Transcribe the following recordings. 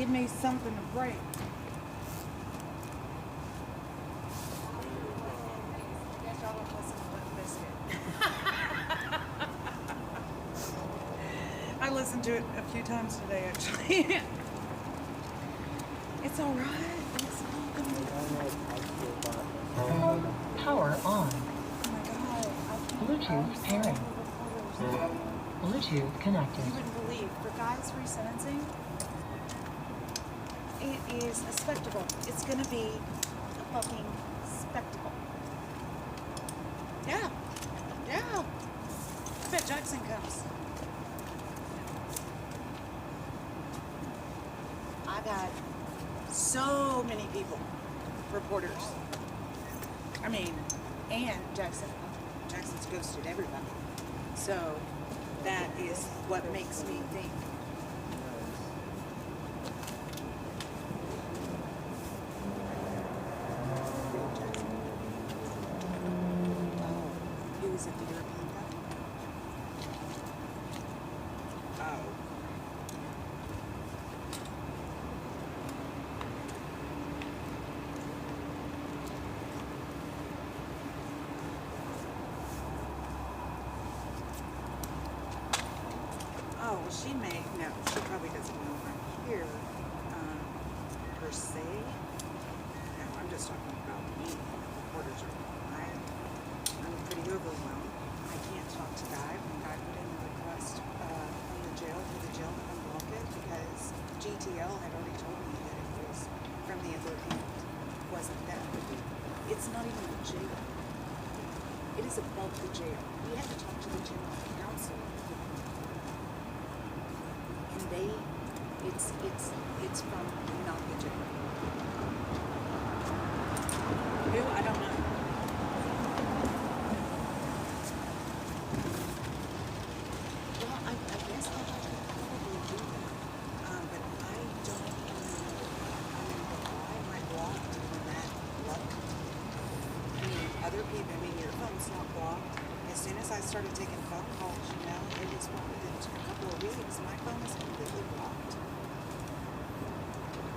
give me something to break. I listened to it a few times today, actually. It's all right. It's all gonna be Power on. Oh my God. Bluetooth pairing. Bluetooth connected. You wouldn't believe, for guys resentencing, it is a spectacle. It's gonna be a fucking spectacle. Yeah. Yeah. I bet Jackson comes. I've had so many people, reporters. I mean, and Jackson's ghosted everybody. So that is what makes me think. Oh, he was at the European Cup? Oh. Oh, well, she probably doesn't know I'm here, per se. No, I'm just talking about me. Reporters are, I'm pretty overwhelmed. I can't talk to Guy when Guy put in the request, from the jail, for the jail to unblock it, because GTL had already told me that it was from the other end, wasn't that. It's not even the jail. It is above the jail. We had to talk to the general counsel. And it's from not the jail. Who? I don't know. Well, I guess I'll probably do that. But I don't why am I blocked from that luck? I mean, other people, your phone's not blocked. As soon as I started taking phone calls, it was within a couple of weeks, my phone was completely blocked.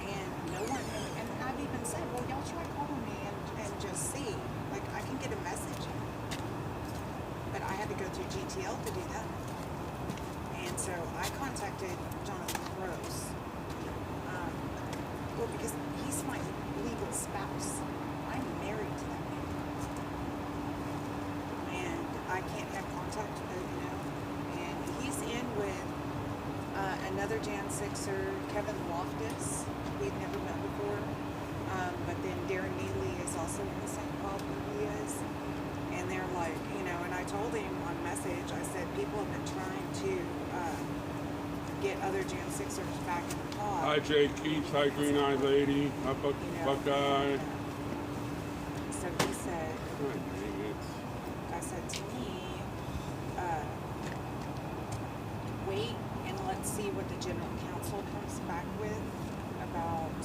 And no one, and I've even said, well, y'all try calling me and just see. Like, I can get a message. But I had to go through GTL to do that. And so I contacted Jonathan Gross. Well, because he's my legal spouse. I'm married to that man. And I can't have contact with him, And he's in with another Jan Sixer, Kevin Loftus. We'd never met before. But then Darren Neely is also in the same pod where he is. And they're like, and I told him on message, I said, people have been trying to get other Jan Sixers back in the pod. Hi, Jay Keats. Hi, Green Eyed Lady. Hi, Buckeye. So he said, I said to me, wait and let's see what the general counsel comes back with about,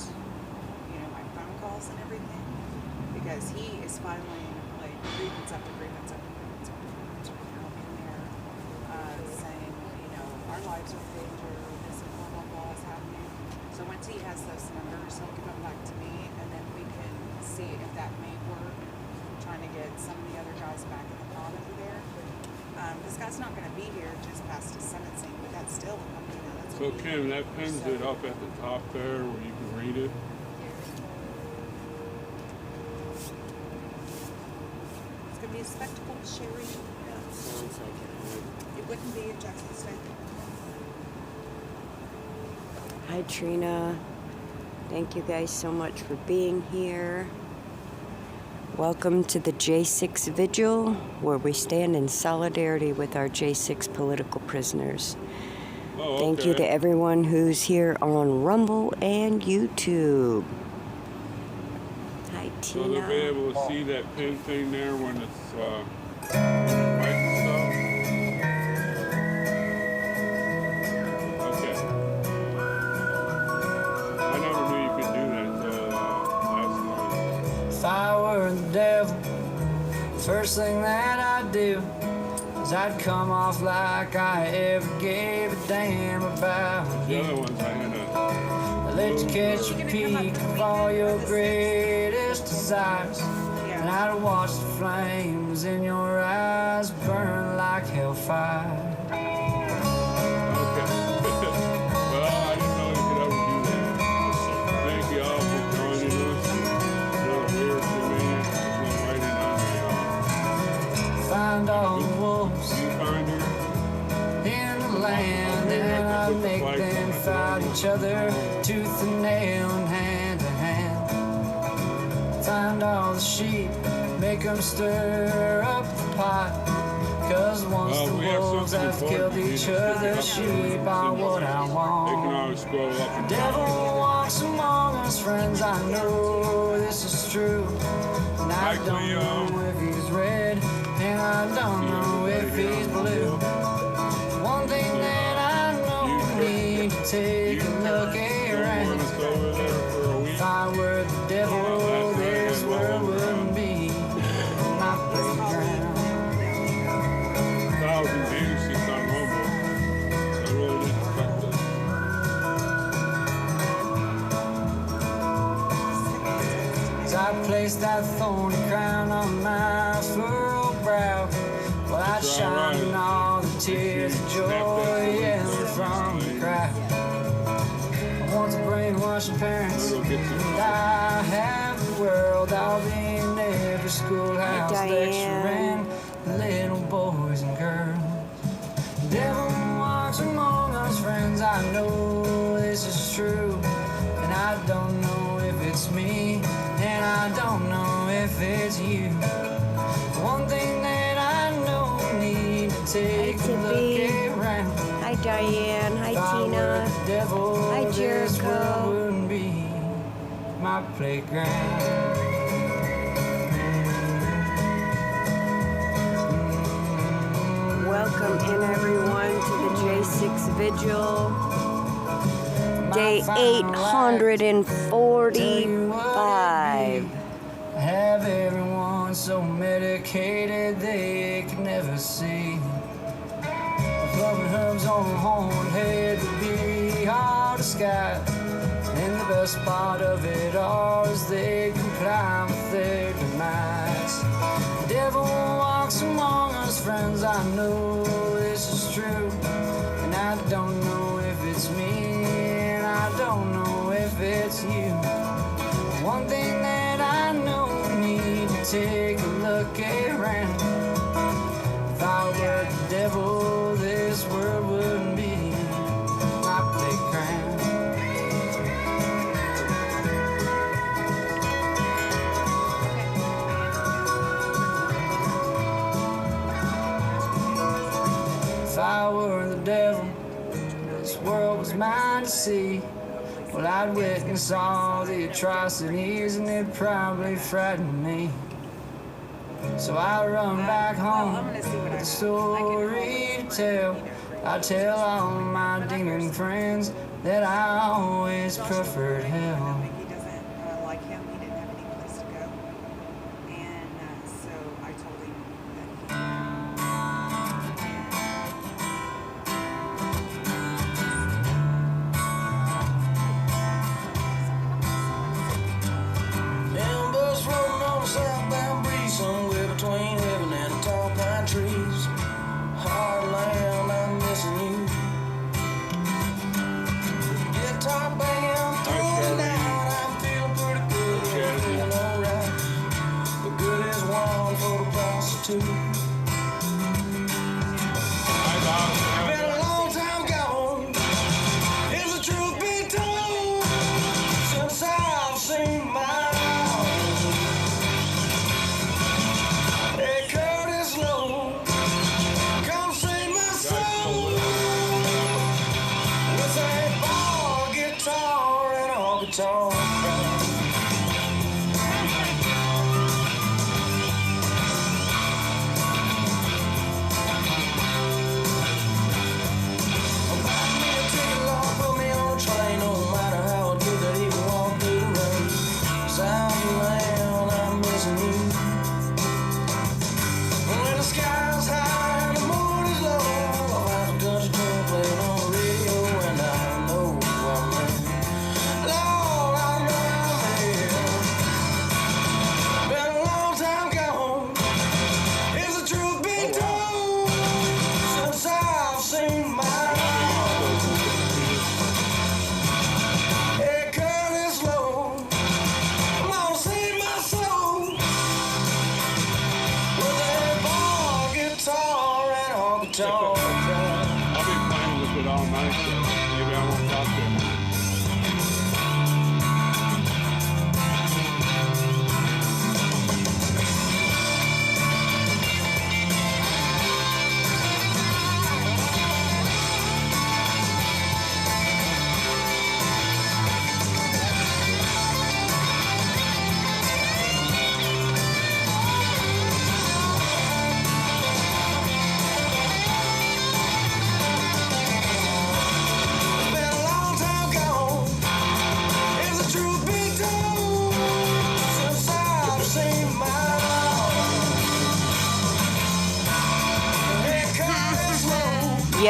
my phone calls and everything, because he is filing like grievance after grievance after grievance after grievance right now in there, saying, our lives are in danger, this and blah, blah, blah is happening. So once he has those numbers, he'll give them back to me, and then we can see if that may work, trying to get some of the other guys back in the pod over there. This guy's not going to be here just past his sentencing, but that's still, that's So Kim, that pins it up at the top there where you can read it. It's going to be a spectacle, Sherry. Sounds like it. It wouldn't be in Jackson State. Hi Trina, thank you guys so much for being here. Welcome to the J6 Vigil, where we stand in solidarity with our J6 political prisoners. Oh, okay. Thank you to everyone who's here on Rumble and YouTube. Hi So Tina. they'll be able to see that pin thing there when it's right and stuff. Okay. I never knew you could do that until last night. If I were the devil, first thing that I'd do is I'd come off like I ever gave a damn about The you. other ones I had to let you catch a peek of all your greatest desires. And I'd watch the flames in your eyes burn like hellfire. Okay. Well, I didn't know you could ever do that. Thank you all for joining us. What a miracle, man. There's no writing on the Find all the wolves you find her? in the land, and I'd make them fight each other tooth and nail and hand to hand. Find all the sheep, make them stir up the pot. Cause once the we have wolves something have important. killed each other, sheep are what I They can want. always scroll up and Devil walks among us, friends, I know this is true. And I Mike don't Leon. know if he's red, and I don't know if he's blue. One thing that I know, we need to take a look around. over there for a week. If I were the devil, this world wouldn't be my playground. 1,000 views since I'm humble. I really didn't expect that. As I placed that thorny crown on my furrowed brow, well, I'd shine in all the tears of joy and from the crowd. I want to brainwash your parents, and I have the world. I'll be in every schoolhouse lecturing little boys and girls. The devil walks among us, friends, I know this is true. And I don't know if it's me, and I don't know if it's you. One thing that I know, we need to take a look around. Hi, Diane. Hi, If I were Tina. the devil, Hi, this Jericho. world wouldn't be my playground. Welcome in, everyone, to the J6 Vigil. Day 845. Have everyone so medicated they can never see. Clubbing hubs on a horned head would be hard to sky. And the best part of it all is they can climb with their demise. The devil walks among us, friends, I know this is true. And I don't know if it's me, and I don't know if it's you. One thing that I know, we need to take a look around. If I were the devil, this world wouldn't be my playground. If I were the devil, this world was mine to see. Well, I'd witness all the atrocities, and it'd probably frighten me. So I run back home with a story to tell. I tell all my demon friends that I always preferred hell. He doesn't like him. He didn't have any place to go, and so I told him Embers floating on a southbound breeze somewhere between heaven and the tall pine trees. Hard land, I'm missing you. Guitar banging, throwing down. I'm feeling pretty good, yeah, feeling alright. But good is one for the prostitute. Been a long time gone. Is the truth be told? Since I've seen my Hey, Curtis Lowe, come save my soul with a bar guitar and all guitar. Buy me a ticket, Lord, put me on a train, no matter how I do that, even walk through the rain. Sound land, I'm missing you. When the sky's high and the moon is low, I'll have a country tune playing on the radio, and I know I'm in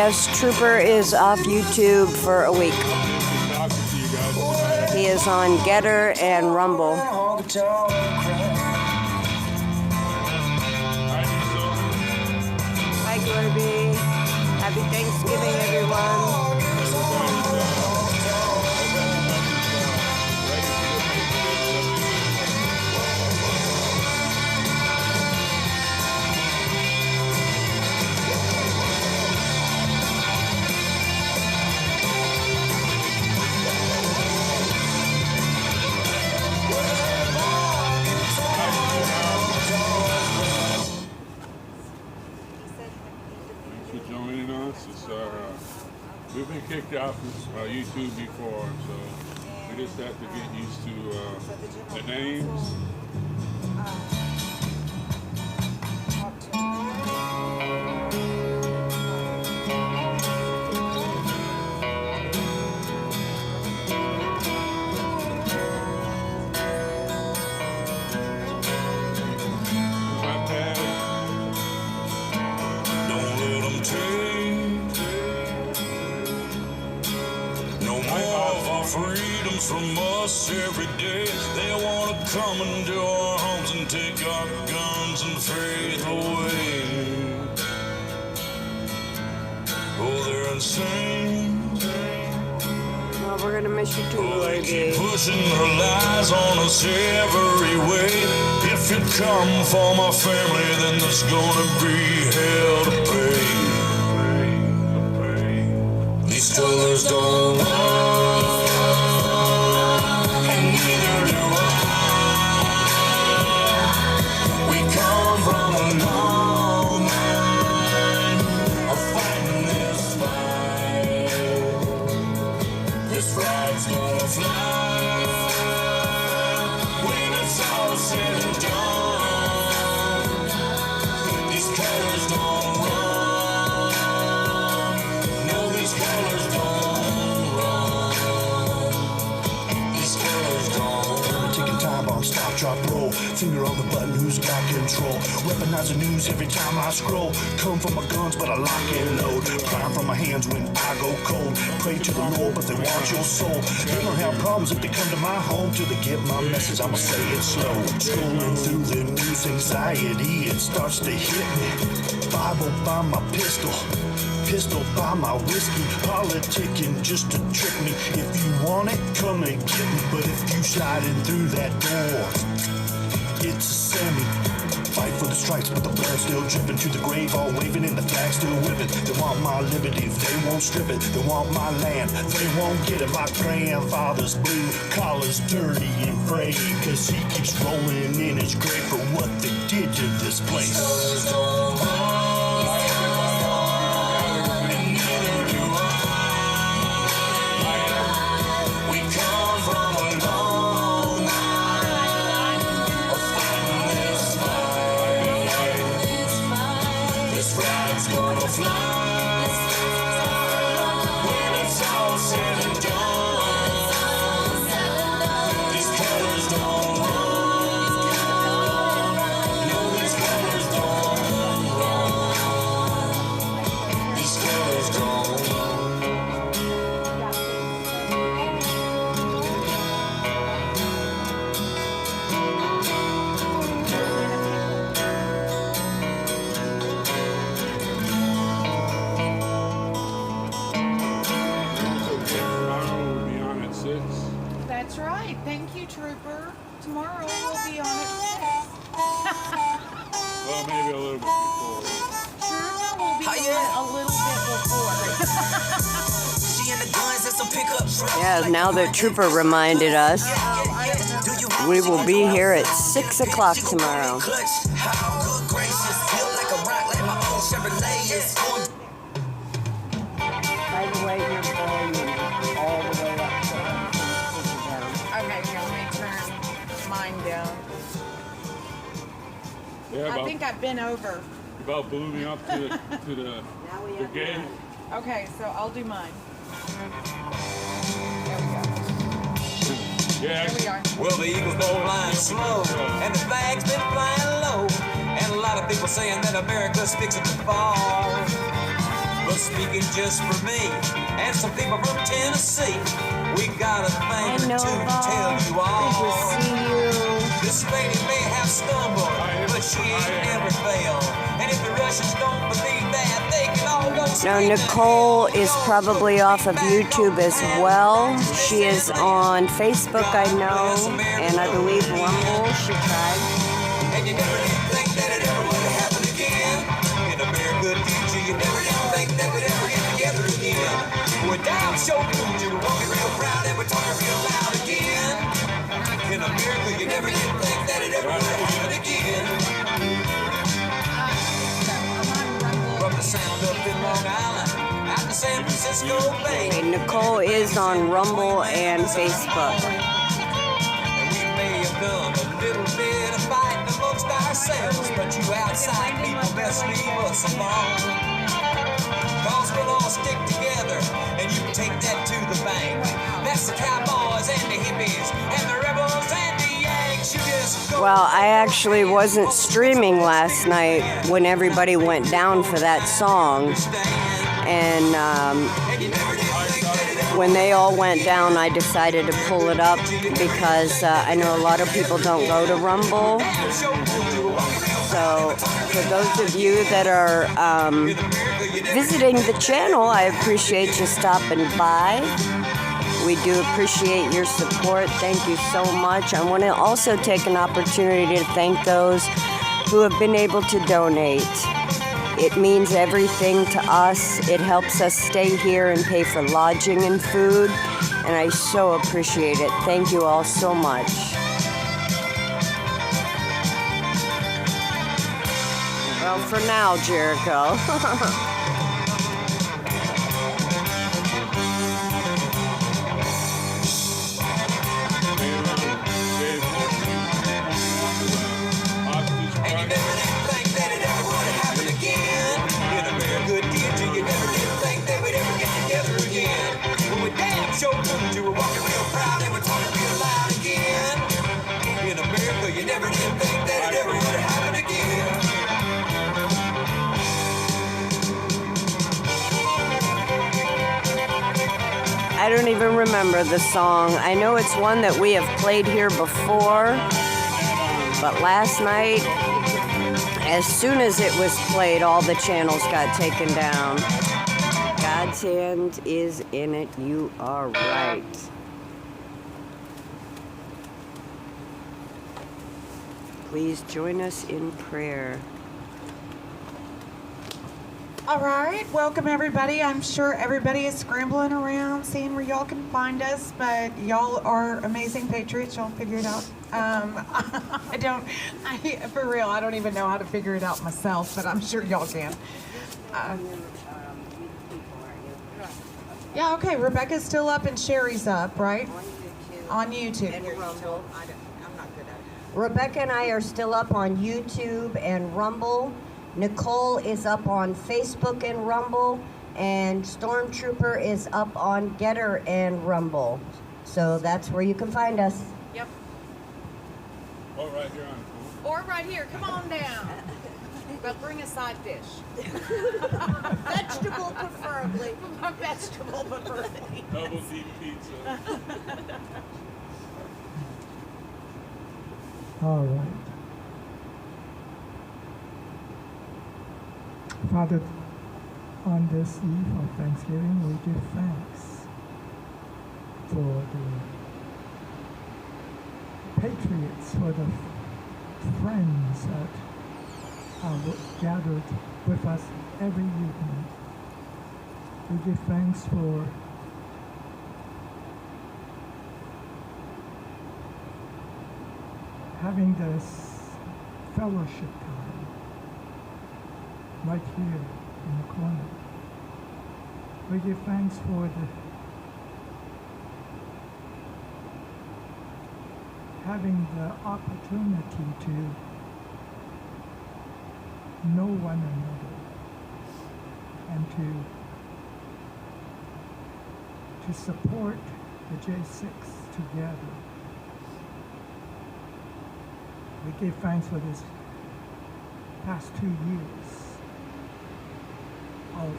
Yes, Trooper is off YouTube for a week. Talking to you guys. He is on Getter and Rumble. Hi, Hi, Gorby. Happy Thanksgiving, everyone. Thanks for joining us. We've been kicked out from YouTube before, so we just have to get used to the names. Freedoms from us every day. They want to come into our homes and take our guns and faith away. Oh, they're insane. Well, we're gonna miss you too, Oh, they keep Gorby. pushing their lies on us every way. If you come for my family, then there's gonna be hell to pay. These colors don't lie. Drop, roll, finger on the button, who's got control? Weaponize the news every time I scroll. Come for my guns, but I lock and load. Prime from my hands when I go cold. Pray to the Lord, but they want your soul. They don't have problems if they come to my home. Till they get my message, I'ma say it slow. Scrolling through the news, anxiety, it starts to hit me. Bible by my pistol by my whiskey, politicking just to trick me. If you want it, come and get me. But if you sliding through that door, it's a semi. Fight for the stripes, but the blood still dripping to the grave, all waving and the flag still whipping. They want my liberty, they won't strip it. They want my land, they won't get it. My grandfather's blue collar's dirty and frayed, cause he keeps rolling in his grave for what they did to this place. That's right. Thank you, Trooper. Tomorrow we'll be on at 6. Well, maybe a little bit before. Sure, no, we'll be on a little bit before. She and the guns and some pickup trucks. Yeah, now that Trooper reminded us, we will be here at 6 o'clock tomorrow. By the way, your volume all the way up. Okay, here, let me turn mine down. Yeah, I think I've been over. about blew me up to the gate. Okay, so I'll do mine. There we go. Yeah. Here we are. Well, the eagles been flying slow, and the flag's been flying low, and a lot of people saying that America's fixing to fall. But speaking just for me and some people from Tennessee, we got a thing or two to tell you all. Good to see you. This lady may have stumbled, but she ain't never failed. And if the Russians don't believe that, they can all go Now, Nicole is probably off of YouTube as well. She is on Facebook, I know, and I believe Rumble. She tried. And you never did think that it ever would happen again. In a very good future, you never did think that we'd ever get together again. We're down so good, you were walking real proud and we're talking real loud again. In a miracle, you never did think that it ever would happen again. From the sound up in Long Island, out to San Francisco Bay. Okay, Nicole is on Rumble and Facebook. And we may have done a little bit of fighting amongst ourselves, but you outside people best leave us alone. Cause we'll all stick together, and you can take that to the bank. That's the cowboys and the hippies, and the rebels and the Yanks. You just go. Well, I actually wasn't streaming last night when everybody went down for that song. And when they all went down, I decided to pull it up because I know a lot of people don't go to Rumble. So for those of you that are visiting the channel, I appreciate you stopping by. We do appreciate your support. Thank you so much. I want to also take an opportunity to thank those who have been able to donate. It means everything to us. It helps us stay here and pay for lodging and food, and I so appreciate it. Thank you all so much. Well, for now, Jericho. So good, you were walking real proud and we're talking real loud again. In America, you never did think that it ever would happen again. I don't even remember the song. I know it's one that we have played here before, but last night, as soon as it was played, all the channels got taken down. God's hand is in it. You are right. Please join us in prayer. All right, welcome everybody. I'm sure everybody is scrambling around, seeing where y'all can find us, but y'all are amazing patriots. Y'all figure it out. For real, I don't even know how to figure it out myself, but I'm sure y'all can. Yeah, okay, Rebecca's still up and Sherry's up, right? On YouTube. And Rumble. I'm not good at it. Rebecca and I are still up on YouTube and Rumble. Nicole is up on Facebook and Rumble. And Stormtrooper is up on Getter and Rumble. So that's where you can find us. Yep. Or right here on. Or right here, come on down. But bring a side dish. Vegetable preferably. Vegetable preferably. Double deep pizza. All right. Father, on this eve of Thanksgiving, we give thanks for the patriots, for the friends that are gathered with us every evening. We give thanks for having this fellowship time right here in the corner. We give thanks for having the opportunity to know one another and to support the J6 together. We give thanks for this past 2 years of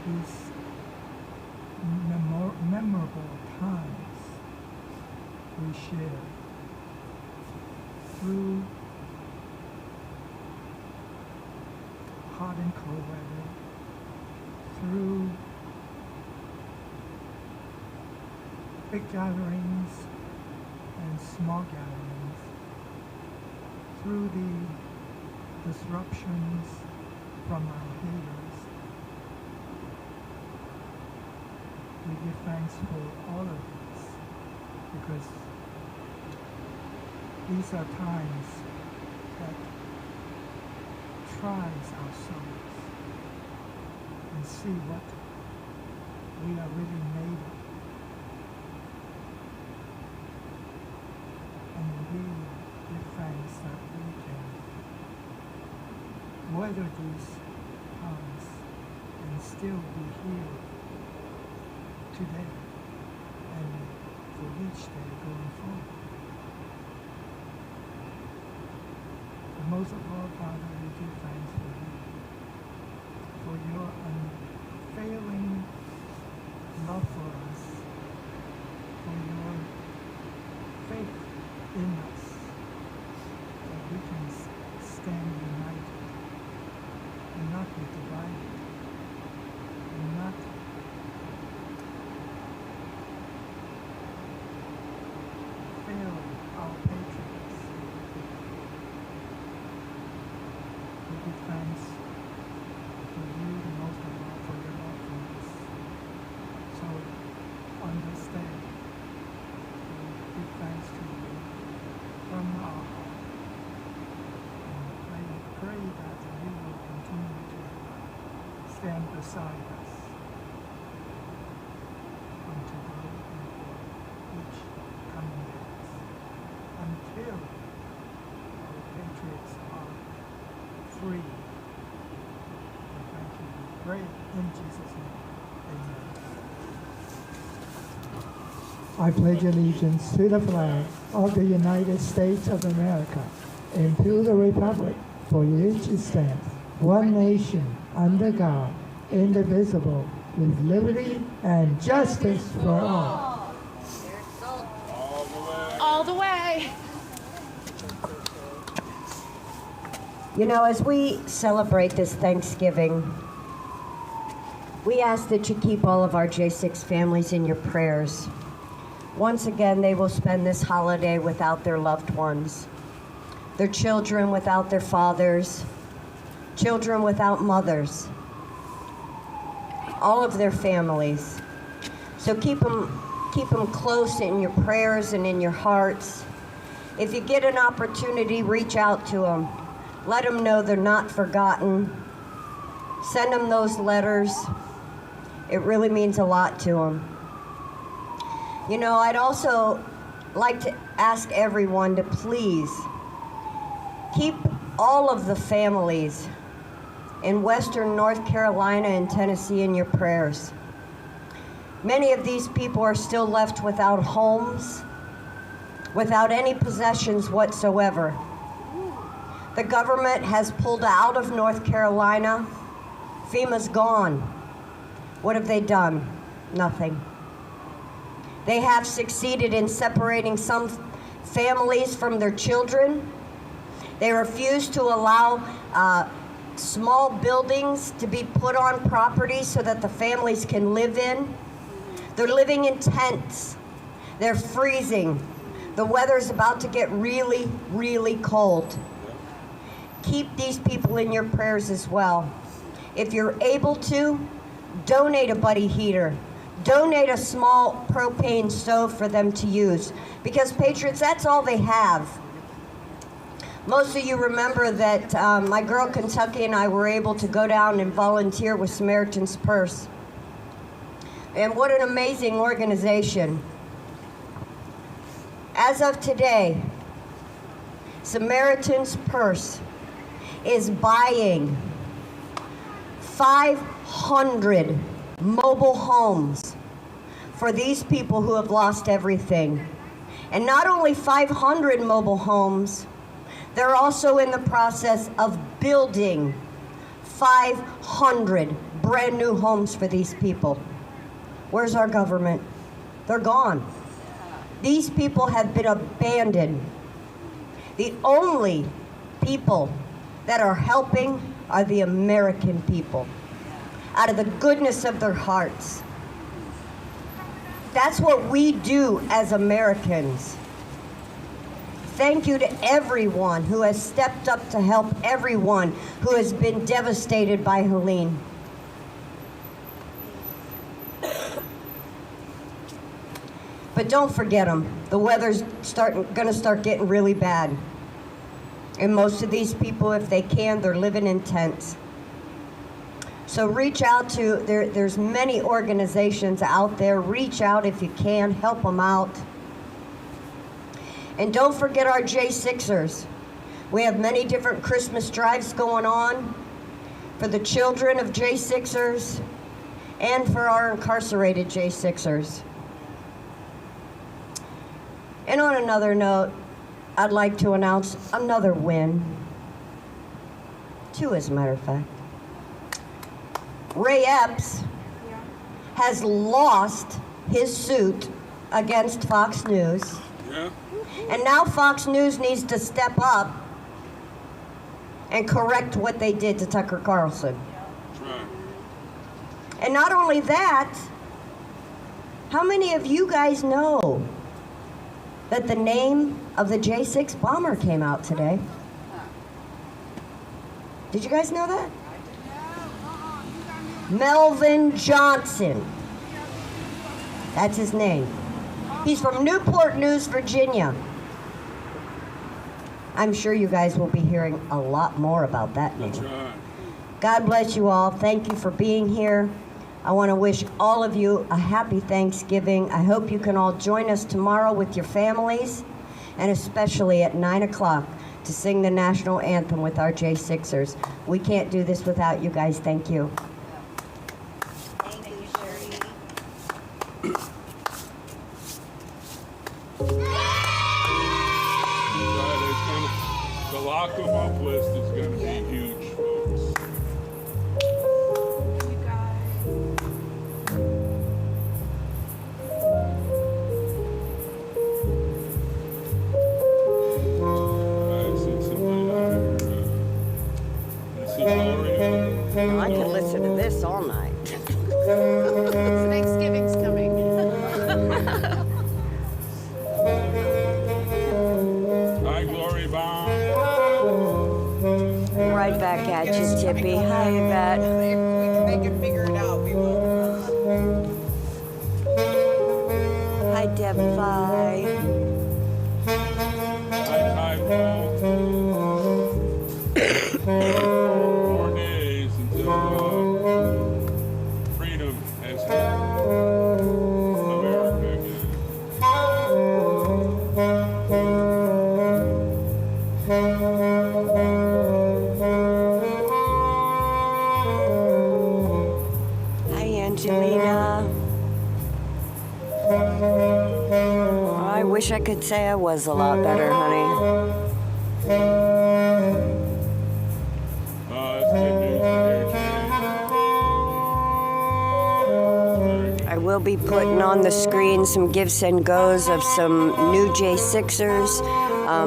these memorable times we share through hot and cold weather, through big gatherings and small gatherings, through the disruptions from our haters. We give thanks for all of this because these are times that tries our souls and see what we are really made of. And we give thanks that we can weather these times and still be here today and for each day going forward. But most of all, Father, we give thanks for your unfailing love for us, for your faith in us, that we can stand united and not be divided and not fail our patriots. We give thanks for you, the most of all, for your love for us. So understand, we give thanks to you from our heart. And I pray that you will continue to stand beside us from today and for each coming days until our patriots are free. We thank you. We pray in Jesus' name. Amen. I pledge allegiance to the flag of the United States of America and to the republic for which it stands, one nation, under God, indivisible, with liberty and justice for all. All the way. You know, as we celebrate this Thanksgiving, we ask that you keep all of our J6 families in your prayers. Once again, they will spend this holiday without their loved ones, their children without their fathers, children without mothers, all of their families. So keep them close in your prayers and in your hearts. If you get an opportunity, reach out to them. Let them know they're not forgotten. Send them those letters. It really means a lot to them. You know, I'd also like to ask everyone to please keep all of the families in Western North Carolina and Tennessee in your prayers. Many of these people are still left without homes, without any possessions whatsoever. The government has pulled out of North Carolina. FEMA's gone. What have they done? Nothing. They have succeeded in separating some families from their children. They refuse to allow small buildings to be put on property so that the families can live in. They're living in tents. They're freezing. The weather's about to get really, really cold. Keep these people in your prayers as well. If you're able to, donate a buddy heater. Donate a small propane stove for them to use. Because Patriots, that's all they have. Most of you remember that my girl Kentucky and I were able to go down and volunteer with Samaritan's Purse. And what an amazing organization. As of today, Samaritan's Purse is buying 500 mobile homes for these people who have lost everything. And not only 500 mobile homes, they're also in the process of building 500 brand new homes for these people. Where's our government? They're gone. These people have been abandoned. The only people that are helping are the American people, out of the goodness of their hearts. That's what we do as Americans. Thank you to everyone who has stepped up to help everyone who has been devastated by Helene. But don't forget them. The weather's gonna start getting really bad. And most of these people, if they can, they're living in tents. So reach out to, there's many organizations out there. Reach out if you can, help them out. And don't forget our J6ers. We have many different Christmas drives going on for the children of J6ers and for our incarcerated J6ers. And on another note, I'd like to announce another win. 2, as a matter of fact. Ray Epps has lost his suit against Fox News. Yeah. And now Fox News needs to step up and correct what they did to Tucker Carlson. That's right. And not only that, how many of you guys know that the name of the J6 bomber came out today? Did you guys know that? Melvin Johnson. That's his name. He's from Newport News, Virginia. I'm sure you guys will be hearing a lot more about that name. That's right. God bless you all. Thank you for being here. I want to wish all of you a happy Thanksgiving. I hope you can all join us tomorrow with your families, and especially at 9 o'clock to sing the national anthem with our J6ers. We can't do this without you guys. Thank you. The lock 'em up list is going to be huge, folks. You guys. I see somebody out there. This is Gloria. I could listen to this all night. Thanksgiving's coming. Hi, Gloria Baum. Right back at you, Tippy. Hi, Yvette. If they can figure it out, we will. Hi, Deb Vi. Hi, Paul. 4 days until freedom has America again. Hi, Angelina. Oh, I wish I could say I was a lot better, honey. That's good news to hear, Jay. I will be putting on the screen some gifts and goes of some new J6ers.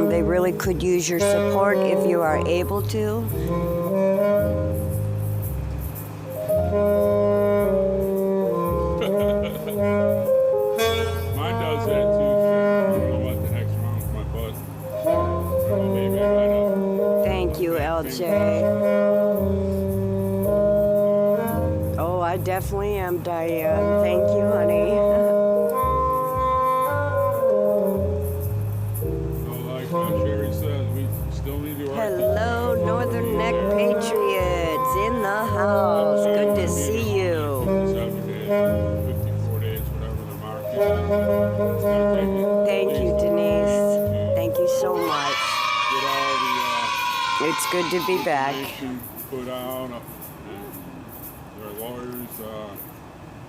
They really could use your support if you are able to. Mine does that too, Sharon. I don't know what the heck's wrong with my butt. Well, maybe I gotta. Thank you, LJ. Oh, I definitely am, Diane. Thank you, honey. No, like Sherry says, we still need to. Hello, Northern Neck Patriots in the house. Good to see you. 7 days, 54 days, whatever the mark is. It's gonna take at Thank you, least Denise. Thank you so much. get all the It's good to be back. information put out, and their lawyers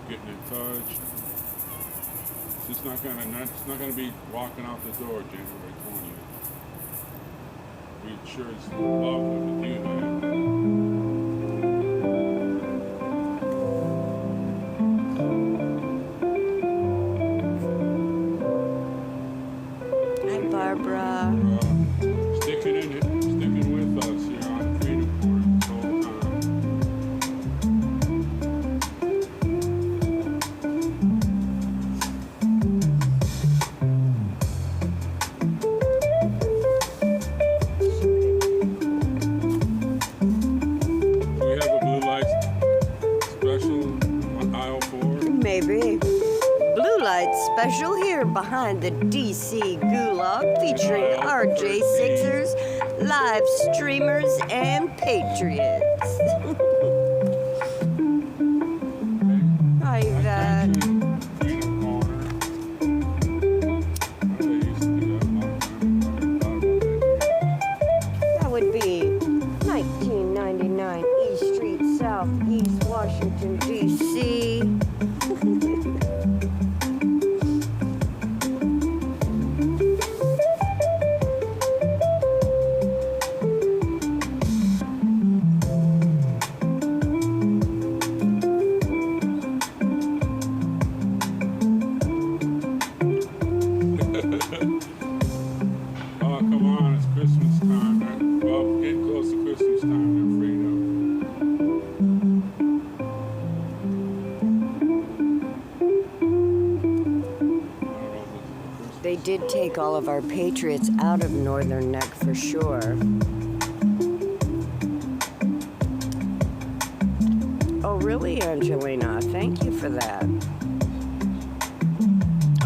getting in touch. It's just not gonna be walking out the door January 20th. We sure as love them to do that. Blue Light special here behind the DC Gulag featuring our J6ers, live streamers, and patriots. Hi, Yvette. That would be 1999 East Street, Southeast Washington, D.C. Oh, come on, it's Christmas time. Right? Well, getting close to Christmas time there, Frito. They did take all of our patriots out of Northern Neck for sure. Oh, really, Angelina? Thank you for that.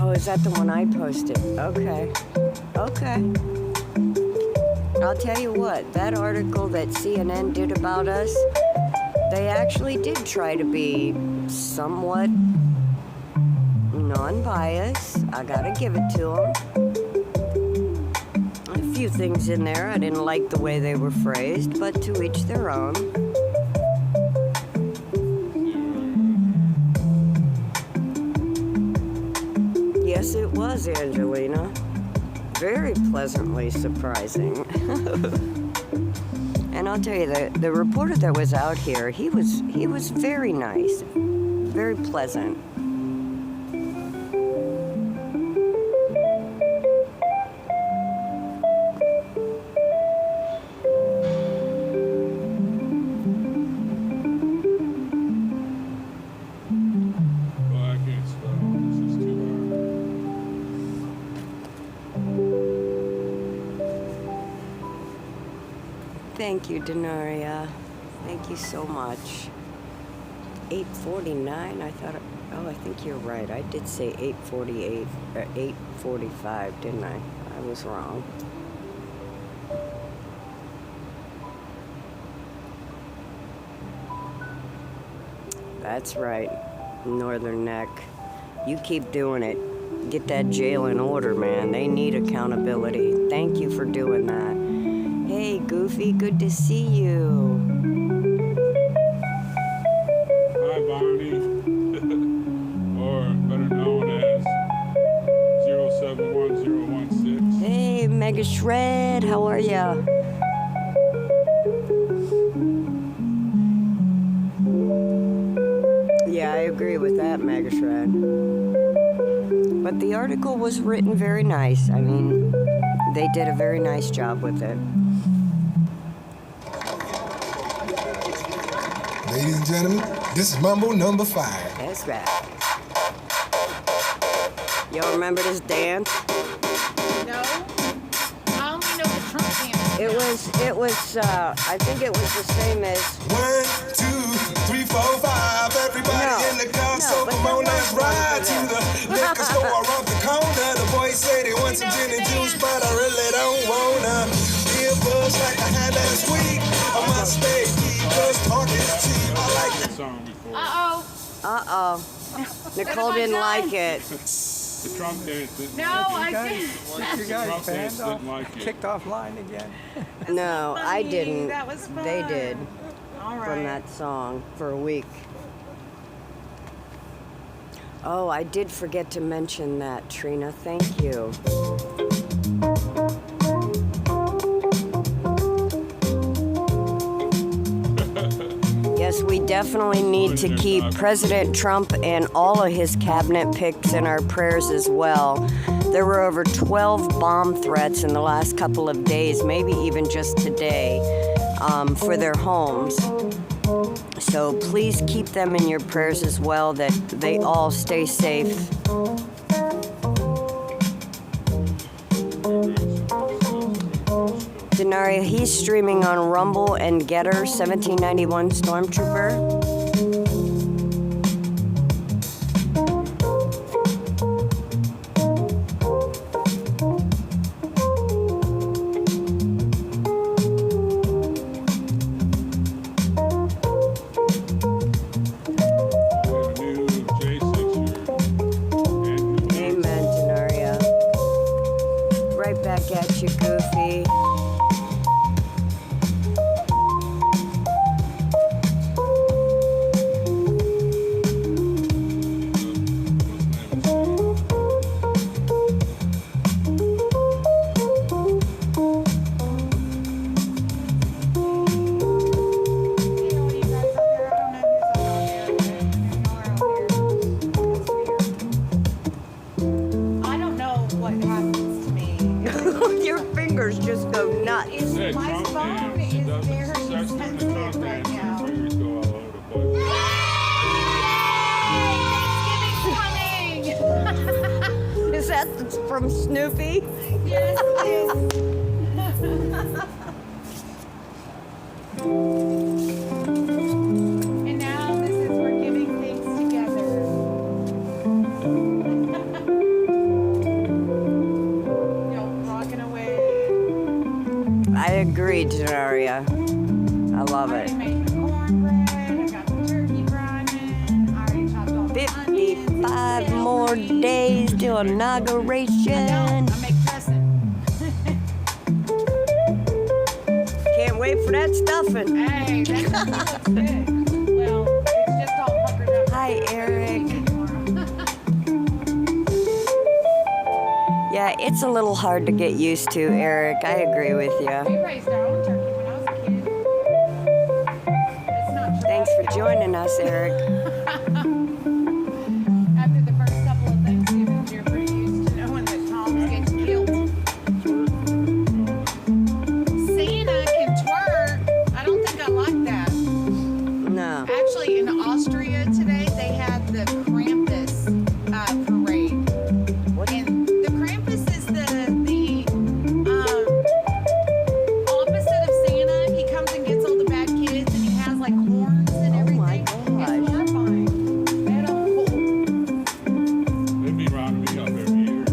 Oh, is that the one I posted? Okay. Okay. I'll tell you what, that article that CNN did about us, they actually did try to be somewhat non-biased. I gotta give it to them. A few things in there I didn't like the way they were phrased, but to each their own. Yes, it was, Angelina. Very pleasantly surprising. And I'll tell you, the reporter that was out here, he was very nice, very pleasant. Well, I can't spell. This is too hard. Thank you, Denaria. Thank you so much. 8:49. I thought. Oh, I think you're right. I did say 8:48 or 8:45, didn't I? I was wrong. That's right, Northern Neck. You keep doing it. Get that jail in order, man. They need accountability. Thank you for doing that. Hey, Goofy, good to see you. Hi, Bonnie. Or better known as 071016. Hey, Mega Shred, how are ya? Yeah, I agree with that, Mega Shred. But the article was written very nice. I mean, they did a very nice job with it. Ladies and gentlemen, this is Mambo number 5. That's right. Y'all remember this dance? No. I only know the Trump dance. It was, I think it was the same as... 1, 2, 3, 4, 5. Everybody in the car, so come on, let's ride to the liquor store around the corner. The boys say they want some gin and juice, but I really don't wanna be a buzz like I had last week. I must stay deep, cause talk is cheap. I like that Song before. Uh-oh. Nicole didn't like it. The Trump dance didn't No, like it. I didn't. The Trump dance didn't like it. Kicked offline again. No, I funny. didn't. That was fun. They did All right. from that song for a week. Oh, I did forget to mention that, Trina. Thank you. Yes, we definitely need to keep President Trump and all of his cabinet picks in our prayers as well. There were over 12 bomb threats in the last couple of days, maybe even just today, for their homes. So please keep them in your prayers as well, that they all stay safe. Denaria, he's streaming on Rumble and Getter, 1791 Stormtrooper. fingers just go nuts. Hey, My Trump phone dance. is That's very a sex sensitive right dance. now. Your fingers go all over the place. Thanksgiving's coming. Is that from Snoopy? Yes, it is. And now this is we're giving things together. Rocking away. I agree, Denaria. I love I it. made the cornbread. I got the turkey grinding. I already chopped all the onions. 55 more days till inauguration. I make dressing. Can't wait for that stuffing. Hey, that turkey looks good. Well, it's just all puckered up. Hi, Eric. Yeah, it's a little hard to get used to, Eric. I agree with We you. raised our own turkey when I was a kid. It's not Thanks for joining us, Eric. After the first couple of Thanksgivings, you're pretty used to knowing that Tom's getting killed. Santa can twerk. I don't think I like that. No. Actually, in Austria today, they had the Krampus parade. And the Krampus is the opposite of Santa. He comes and gets all the bad kids, and he has like horns and everything. It's horrifying. They be rounding me up every year.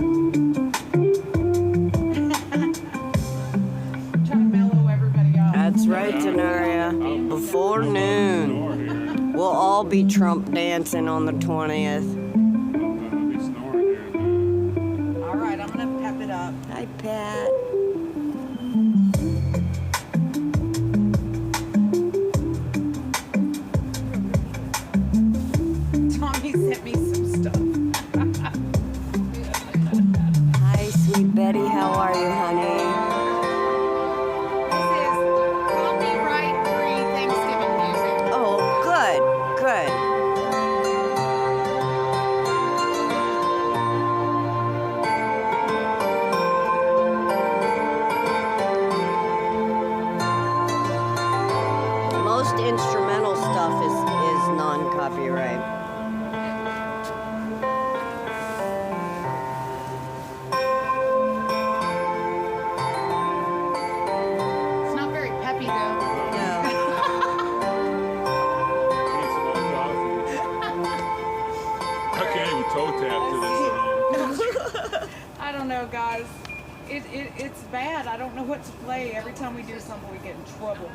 Trying to mellow everybody off. That's right, Denaria. Before noon, we'll all be Trump dancing on the 20th. I'll be snoring here. All right, I'm gonna pep it up. Hi, Pat. Tommy sent me some stuff. Hi, sweet Betty. How are you, honey? This is copyright-free Thanksgiving music. Oh, good, good. Most instrumental stuff is non-copyright. It's not very peppy though. I can't even toe tap to this song. I don't know, guys. It's bad. I don't know what to play. Every time we do something, we get in trouble.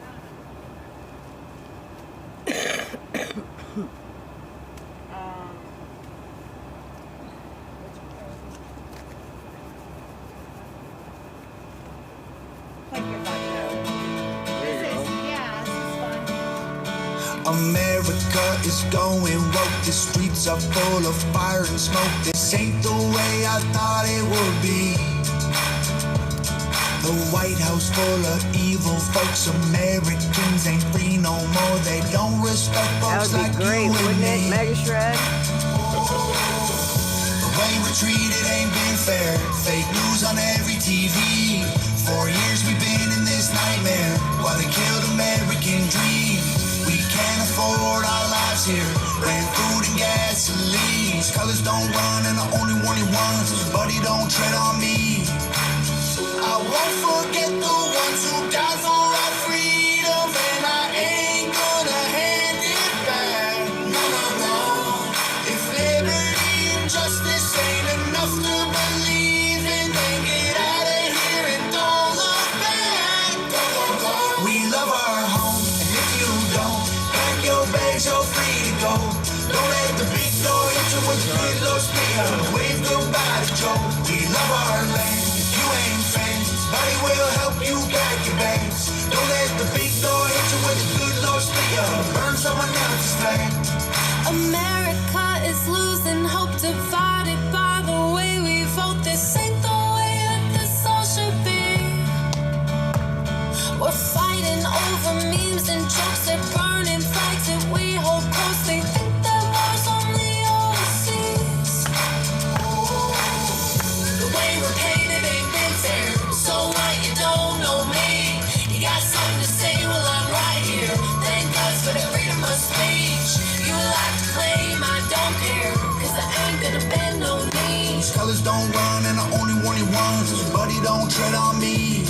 Play Goodbye Joe. This is fun. America is going woke. The streets are full of fire and smoke. This ain't the way I thought it would be. The White House full of evil folks. Americans ain't free no more. They don't respect That folks would like be great, you and wouldn't it, me. Mega Shred? The way we're treated ain't been fair. Fake news on every TV. 4 years we've been in this nightmare while they killed American dreams. We can't afford our lives here. Rent, food, and gasoline. Colors don't run, and the only one he wants is buddy, don't tread on me. I won't forget the ones who died for our freedom, and I ain't gonna hand it back. No, no, no. If liberty and justice ain't enough to believe in, then get out of here and don't look back. Go, go, go. We love our home, and if you don't, pack your bags, you're free to go. Don't let the big door hit you with the good Lord speaker. Wave goodbye to Joe. We love our land. If you ain't fans, buddy will help you pack your bags. Don't let the big door hit you with the good Lord speaker. Burn someone else's flag. America is losing hope, divided by the way we vote. brothers don't run, and the only one he wants is buddy, don't tread on me.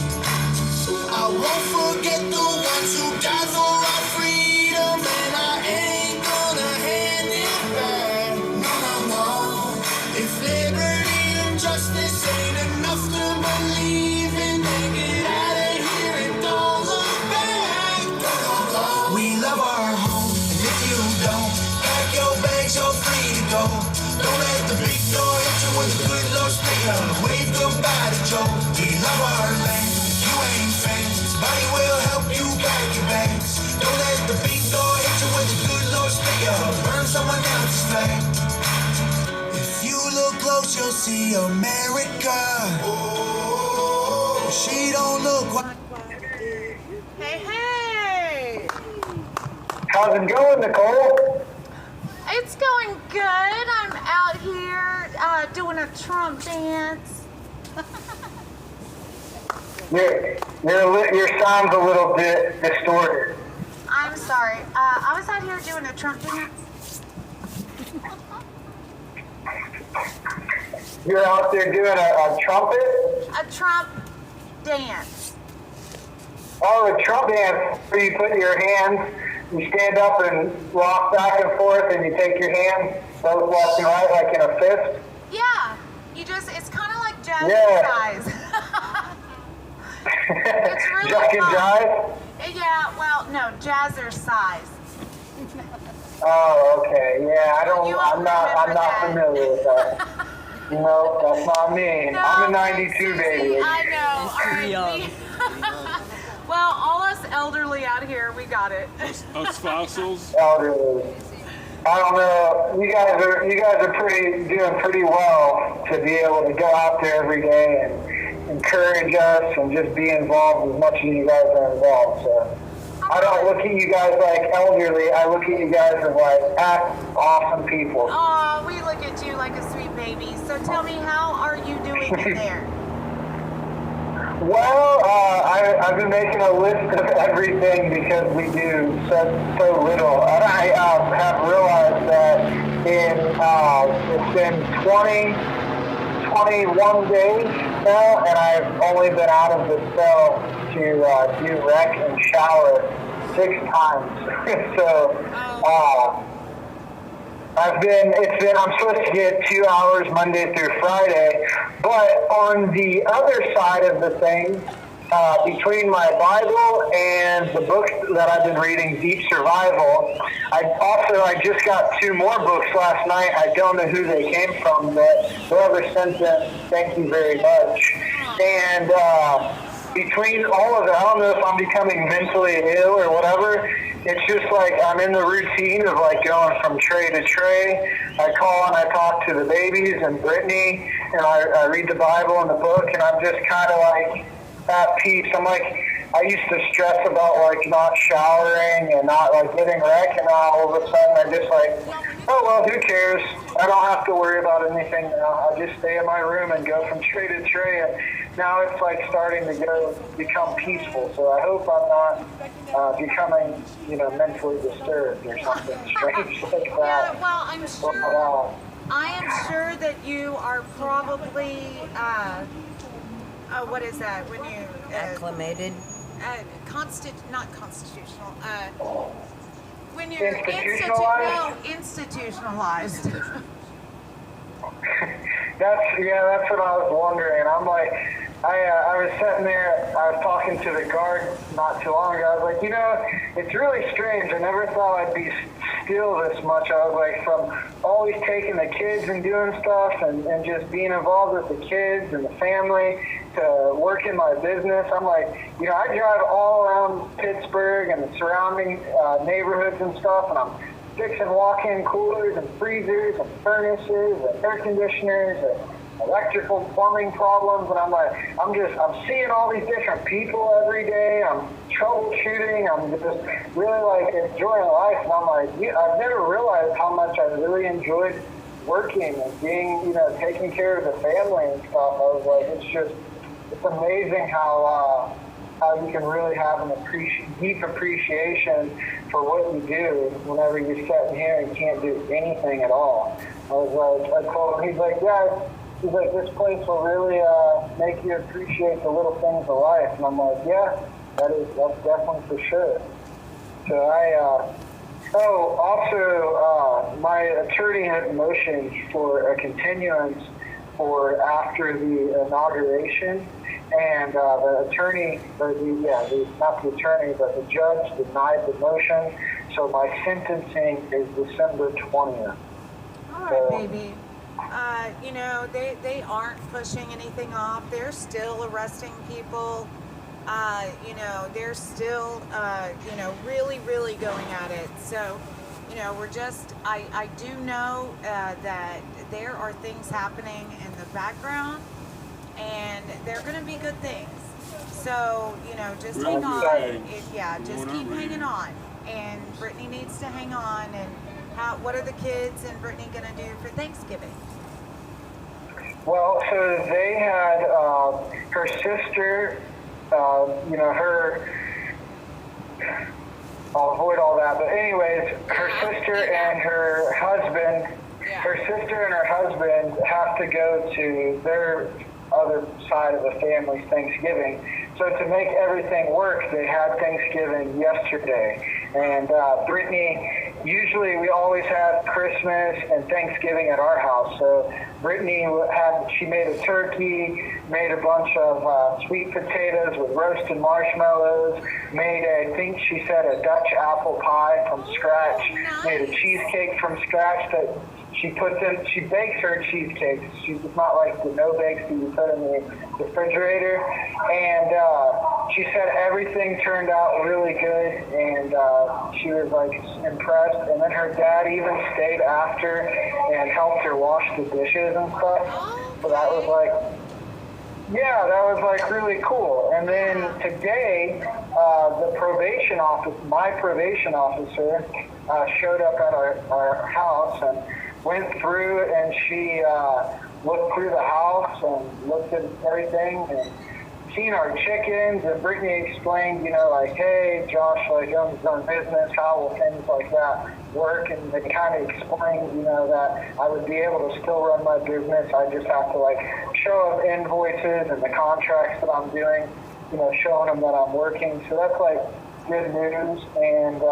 I won't forget the ones who died for our freedom, and I ain't gonna hand it back. No, no, no. If liberty and justice ain't enough to believe in, then get out of here and don't look back. Go, go, go. We love our home, and if you don't, pack your bags, you're free to go. Don't let the big door hit you when the good Lord speak up. Wave goodbye to Joe. We love our land. You ain't famous. Buddy will help you pack your bags. Don't let the big door hit you when the good Lord speak up. Burn someone else's flag. If you look close, you'll see America. Oh, she don't look like. Hey, hey! How's it going, Nicole? It's going good. I'm out here doing a Trump dance. Your sound's a little bit distorted. I'm sorry. I was out here doing a Trump dance. You're out there doing a trumpet? A Trump dance. Oh, a Trump dance where you put your hands, you stand up and rock back and forth, and you take your hands both left and right like in a fist? Yeah. It's kind of like jazz size. It's really Jack and fun. Jive? Yeah, well, no, jazzercise. Oh, okay. Yeah, I'm not familiar with that. No, that's not me. No, I'm a 92 Susie, baby. I know. All right. Well, all us elderly out here, we got it. Us fossils. Elderly. I don't know. You guys are doing pretty well to be able to go out there every day and encourage us and just be involved as much as you guys are involved. So I don't look at you guys like elderly. I look at you guys as like awesome people. Oh, we look at you like a sweet baby. So tell me, how are you doing in there? Well, I've been making a list of everything because we do so little. And I have realized that it's been 21 days now, and I've only been out of the cell to do rec and shower 6 times. So I'm supposed to get 2 hours Monday through Friday, but on the other side of the thing, between my Bible and the books that I've been reading, Deep Survival, I just got 2 more books last night. I don't know who they came from, but whoever sent them, thank you very much. And between all of it, I don't know if I'm becoming mentally ill or whatever. It's just like I'm in the routine of like going from tray to tray. I call and I talk to the babies and Brittany, and I read the Bible and the book, and I'm just kind of like at peace. I'm like, I used to stress about like not showering and not like getting wrecked, and now all of a sudden I'm just like, oh well, who cares? I don't have to worry about anything now. I just stay in my room and go from tray to tray, and now it's like starting to become peaceful. So I hope I'm not becoming, mentally disturbed or something strange like that. Yeah, well, I'm sure. I am sure that you are probably. What is that when you acclimated? Not constitutional. When you're institutionalized. That's what I was wondering. I'm like, I was sitting there, I was talking to the guard not too long ago. I was like, it's really strange. I never thought I'd be still this much. I was like, from always taking the kids and doing stuff and just being involved with the kids and the family to work in my business. I'm like, I drive all around Pittsburgh and the surrounding neighborhoods and stuff, and I'm fixing walk-in coolers and freezers and furnaces and air conditioners and electrical plumbing problems, and I'm like, I'm seeing all these different people every day. I'm troubleshooting. I'm just really like enjoying life, and I'm like, I've never realized how much I really enjoyed working and being, taking care of the family and stuff. I was like, it's amazing how you can really have an deep appreciation for what you do whenever you're sitting here and can't do anything at all. I told him, he's like, yeah, she's like, this place will really make you appreciate the little things of life. And I'm like, yeah, that's definitely for sure. So also, my attorney had motioned for a continuance for after the inauguration, and the attorney, not the attorney, but the judge denied the motion. So my sentencing is December 20th. All right, baby. You know, they aren't pushing anything off. They're still arresting people. You know, they're still, you know, really, really going at it. So, you know, we're just, I do know that there are things happening in the background, and they're going to be good things. So, you know, just hang on. Just keep hanging on. And Brittany needs to hang on. And what are the kids and Brittany going to do for Thanksgiving? Well, so they had her sister, you know, I'll avoid all that, but anyways, her sister and her husband have to go to their other side of the family's Thanksgiving. So to make everything work, they had Thanksgiving yesterday. And Brittany, usually we always have Christmas and Thanksgiving at our house. So Brittany she made a turkey, made a bunch of sweet potatoes with roasted marshmallows, made I think she said a Dutch apple pie from scratch, made a cheesecake from scratch that she bakes her cheesecakes. She's not like the no bakes that you put in the refrigerator. And she said everything turned out really good, and she was like impressed. And then her dad even stayed after and helped her wash the dishes and stuff. So that was like, yeah, that was like really cool. And then today, my probation officer showed up at our house and went through, and she looked through the house and looked at everything and seen our chickens. And Brittany explained, you know, like, hey, Josh, like, owns his own business, how will things like that work? And they kind of explained, you know, that I would be able to still run my business. I just have to, like, show them invoices and the contracts that I'm doing, you know, showing them that I'm working. So that's, like, good news. And,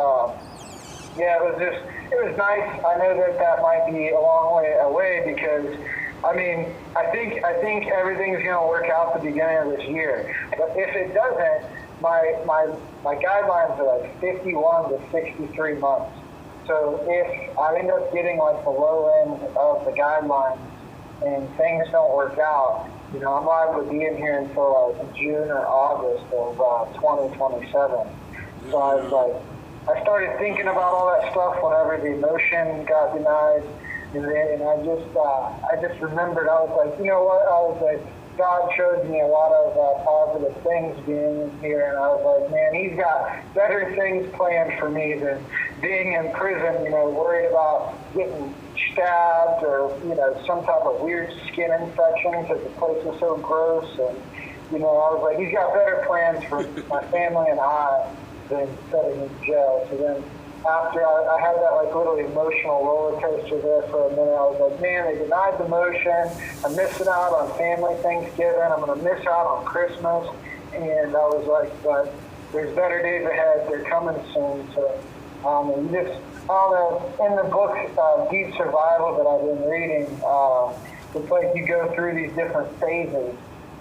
yeah, it was nice. I know that might be a long way away because, I mean, I think everything's going to work out at the beginning of this year. But if it doesn't, my guidelines are like 51 to 63 months. So if I end up getting like the low end of the guidelines and things don't work out, you know, I'm liable to be in here until like June or August of 2027. So I was like, I started thinking about all that stuff whenever the motion got denied, and I just remembered, I was like, you know what, I was like, God showed me a lot of positive things being in here, and I was like, man, he's got better things planned for me than being in prison, you know, worried about getting stabbed or, you know, some type of weird skin infection because the place is so gross. And, you know, I was like, he's got better plans for my family and I than setting in jail. So then after I had that like little emotional roller coaster there for a minute, I was like, man, they denied the motion. I'm missing out on family Thanksgiving. I'm going to miss out on Christmas. And I was like, but there's better days ahead. They're coming soon. So and I don't know, in the book, Deep Survival that I've been reading, it's like you go through these different phases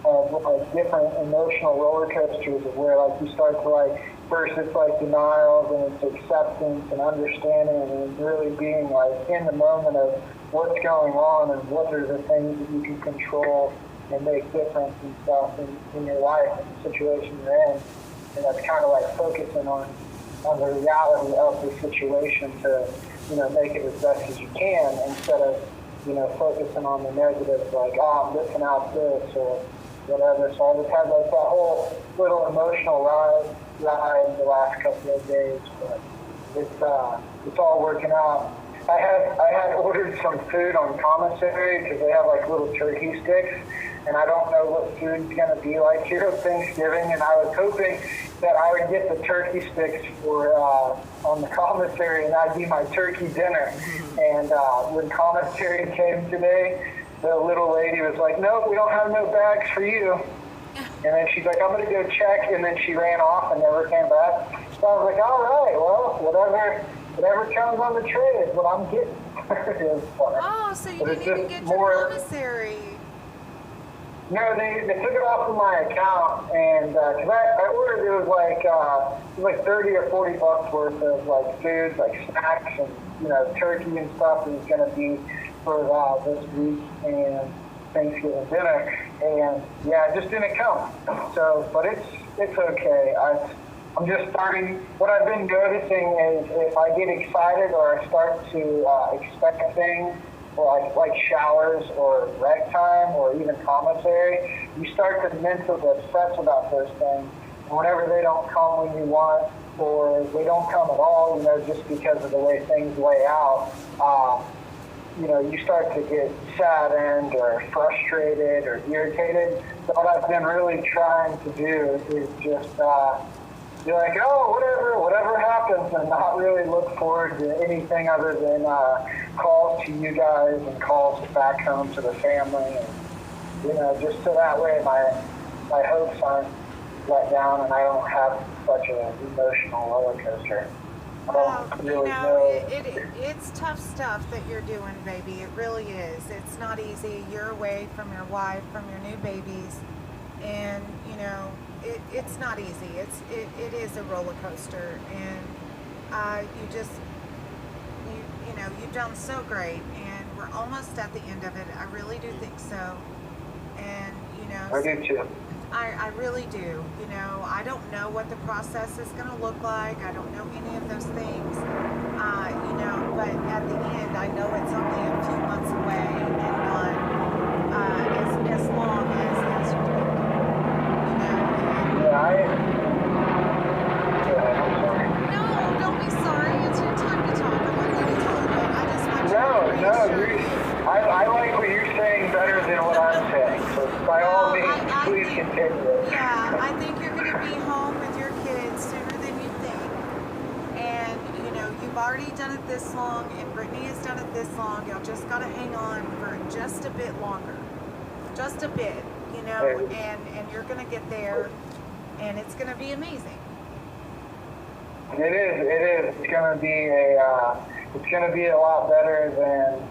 of like different emotional roller coasters of where like you start to like, first it's like denial, then it's acceptance and understanding, and really being like in the moment of what's going on and what are the things that you can control and make difference and stuff in your life and the situation you're in. And that's kind of like focusing on the reality of the situation to, you know, make it as best as you can instead of, you know, focusing on the negatives like, oh, I'm missing out this or whatever. So I just had like that whole little emotional ride the last couple of days, but it's all working out. I had ordered some food on commissary because they have like little turkey sticks, and I don't know what food's gonna be like here at Thanksgiving, and I was hoping that I would get the turkey sticks for on the commissary, and that'd be my turkey dinner. And when commissary came today, the little lady was like, "Nope, we don't have no bags for you." And then she's like, "I'm going to go check," and then she ran off and never came back. So I was like, "All right, well, whatever comes on the tray is what I'm getting." It was funny. Oh, so you But it's didn't even just get your more- commissary. No, they took it off of my account, and because I ordered, it was like 30 or 40 bucks worth of like food, like snacks and turkey and stuff. It was going to be for this week and Thanksgiving dinner, and yeah, it just didn't come. So, but it's okay. I'm just starting. What I've been noticing is if I get excited or I start to expect things, like showers or rec time or even commissary, you start to mentally obsess about those things. And whenever they don't come when you want, or they don't come at all, just because of the way things lay out, you start to get saddened or frustrated or irritated. So what I've been really trying to do is just be like, oh, whatever happens, and not really look forward to anything other than calls to you guys and calls back home to the family, and just so that way my hopes aren't let down and I don't have such an emotional roller coaster. I don't really know. It's tough stuff that you're doing, baby. It really is. It's not easy. You're away from your wife, from your new babies, and it's not easy. It is a roller coaster, and you've done so great, and we're almost at the end of it. I really do think so, and I do too. I really do. I don't know what the process is going to look like. I don't know any of those things. But at the end, I know it's only a few months away and not as long as you think. Yeah, I'm sorry. No, don't be sorry. It's your time to talk. I want you to talk, but I just want you to I like what you're saying better than what I'm saying. So by all means, please continue. Yeah, I think you're going to be home with your kids sooner than you think. And, you've already done it this long, and Brittany has done it this long. Y'all just got to hang on for just a bit longer. Just a bit, and you're going to get there, and it's going to be amazing. It is. It's going to be a lot better than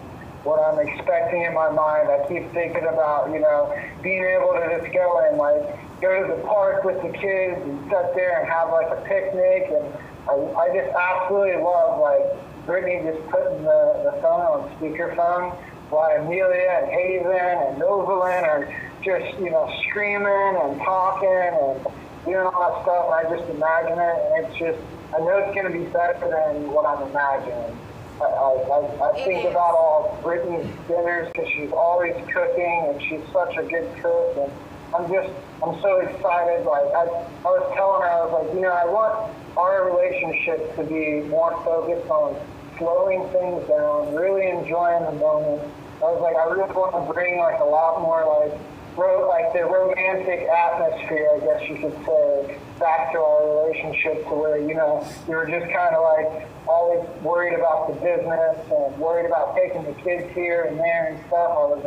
what I'm expecting in my mind. I keep thinking about, being able to just go and go to the park with the kids and sit there and have a picnic. And I just absolutely love Brittany just putting the phone on speakerphone while Amelia and Haven and Novalyn are just, screaming and talking and doing all that stuff. I just imagine it, and it's just, I know it's going to be better than what I'm imagining. I think about all Brittany's dinners because she's always cooking and she's such a good cook, and I'm so excited. I was telling her, I was like, I want our relationship to be more focused on slowing things down, really enjoying the moment. I was like, I really want to bring a lot more the romantic atmosphere, I guess you could say, back to our relationship, to where, we were just kind of always worried about the business and worried about taking the kids here and there and stuff. I was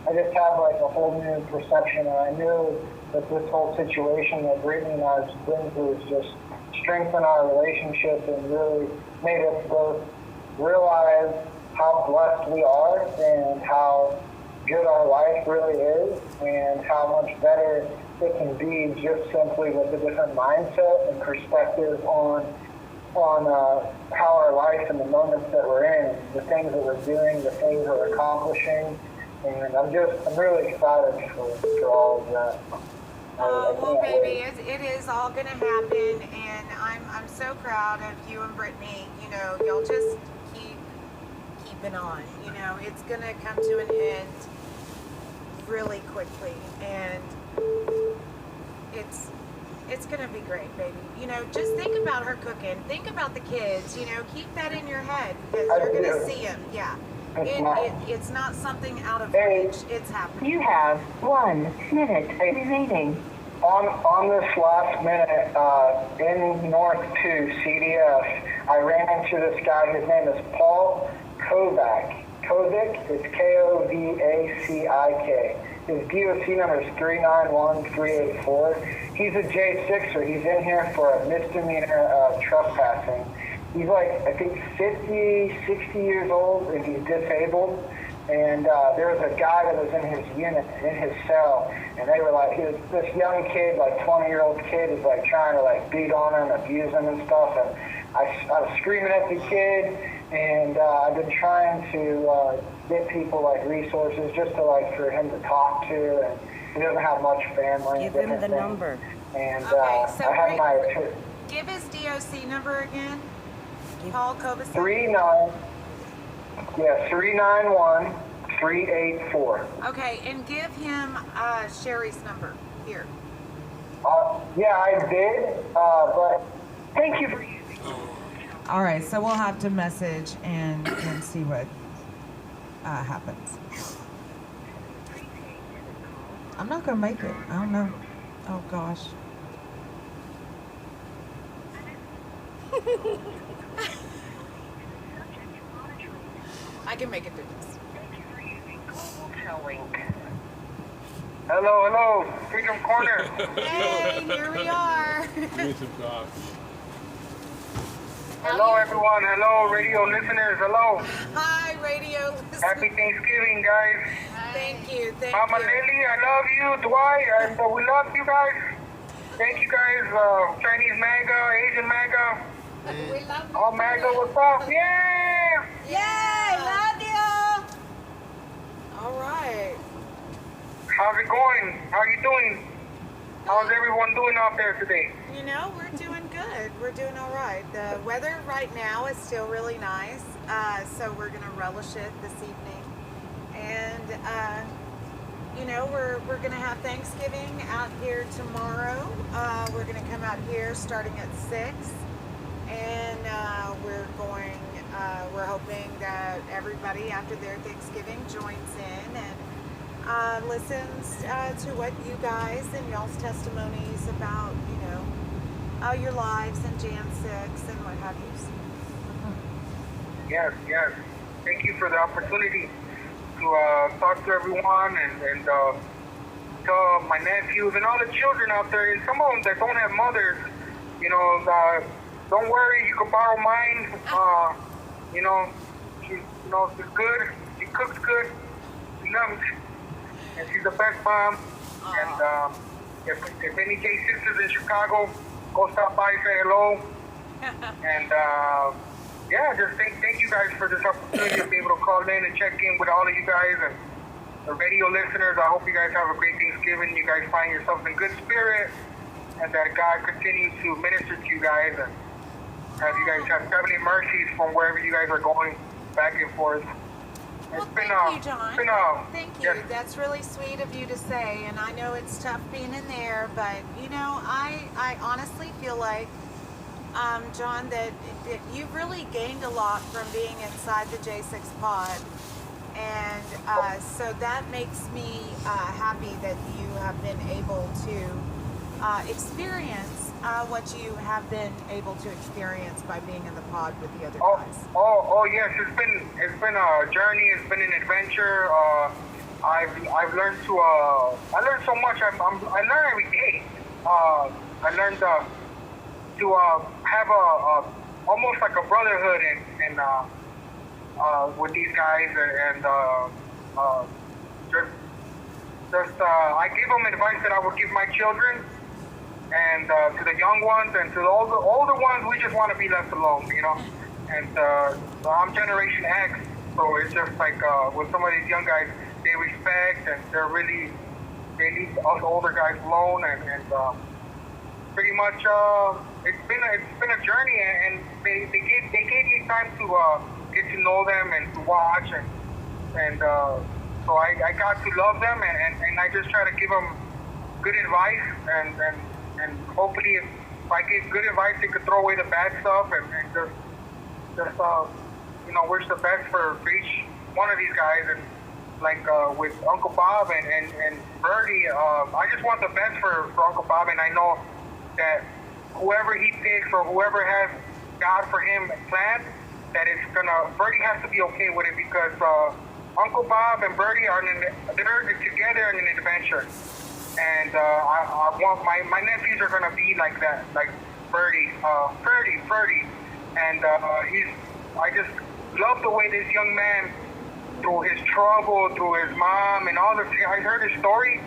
I just have a whole new perception, and I knew that this whole situation that Brittany and I have been through has just strengthened our relationship and really made us both realize how blessed we are and how good our life really is, and how much better it can be just simply with a different mindset and perspective on how our life and the moments that we're in, the things that we're doing, the things that we're accomplishing, and I'm really excited for all of that. Well, baby, it is all going to happen, and I'm so proud of you and Brittany. Y'all just keep it on. It's going to come to an end really quickly, and it's going to be great, baby. Just think about her cooking. Think about the kids. Keep that in your head, because you're going to see them. Yeah. It's not something out of reach. It's happening. You have 1 minute remaining. On this last minute, in North 2 CDF, I ran into this guy. His name is Paul Kovac. Kovic. It's Kovacik. His DOC number is 391384. He's a J6er. He's in here for a misdemeanor trespassing. He's like, I think 50, 60 years old, and he's disabled. And there was a guy that was in his unit, in his cell, and they were like, this young kid, like 20-year-old kid, is like trying to like beat on him, abuse him and stuff. And I was screaming at the kid, and I've been trying to get people like resources just to like for him to talk to, and he doesn't have much family. Give him the number. And Okay, so I have my give his DOC number again. Paul Kovacic. 391-384. Okay, and give him Sherry's number here. Yeah, I did, but thank you for using. All right, so we'll have to message and see what happens. I'm not gonna make it. I don't know. Oh gosh. I can make it through this. Hello, Freedom Corner. Hey, here we are. Hello, everyone. Hello, radio listeners. Hello. Hi, radio listeners. Happy Thanksgiving, guys. Thank you. Thank Mama you. Lily, I love you. Dwight, we love you guys. Thank you guys. Chinese MAGA, Asian MAGA. We love you. All MAGA, what's up? Yeah! Yay! Love you. All right. How's it going? How are you doing? How's everyone doing out there today? You know, we're doing good. We're doing all right. The weather right now is still really nice, so we're going to relish it this evening. And, you know, we're going to have Thanksgiving out here tomorrow. We're going to come out here starting at 6. And we're hoping that everybody after their Thanksgiving joins in and listens to what you guys and y'all's testimonies about, you know, your lives in Jan 6 and what have you. Yes. Thank you for the opportunity to talk to everyone and to my nephews and all the children out there, and some of them that don't have mothers, you know, don't worry, you can borrow mine. You know, she's good. She cooks good. She loves it. And she's the best mom. And if any J6ers in Chicago, go stop by, say hello. And yeah, just thank you guys for this opportunity to be able to call in and check in with all of you guys and the radio listeners. I hope you guys have a great Thanksgiving. You guys find yourselves in good spirit, and that God continues to minister to you guys, and as you guys have traveling mercies from wherever you guys are going back and forth. Well, thank you, John. Thank you. Yes. That's really sweet of you to say, and I know it's tough being in there, but you know, I honestly feel like, John, that you've really gained a lot from being inside the J6 pod, and so that makes me happy that you have been able to experience what you have been able to experience by being in the pod with the other guys. Oh yes, it's been a journey. It's been an adventure. I've learned to I learned so much. I learn every day. I learned to have a almost like a brotherhood and with these guys and just I give them advice that I would give my children. And to the young ones and to all the older ones, we just want to be left alone, you know. And so I'm Generation X, so it's just like with some of these young guys, they respect and they leave us older guys alone, and pretty much it's been a journey, and they gave me time to get to know them and to watch, and so I got to love them, and I just try to give them good advice and hopefully if I give good advice, they could throw away the bad stuff and just you know, wish the best for each one of these guys. And like with Uncle Bob and Birdie, I just want the best for Uncle Bob, and I know that whoever he picks or whoever has God for him planned, that Bertie has to be okay with it because Uncle Bob and Bertie they're together in an adventure. And I want my nephews are gonna be like that, like Bertie, Ferdy. And I just love the way this young man, through his trouble, through his mom, and all this. I heard his story,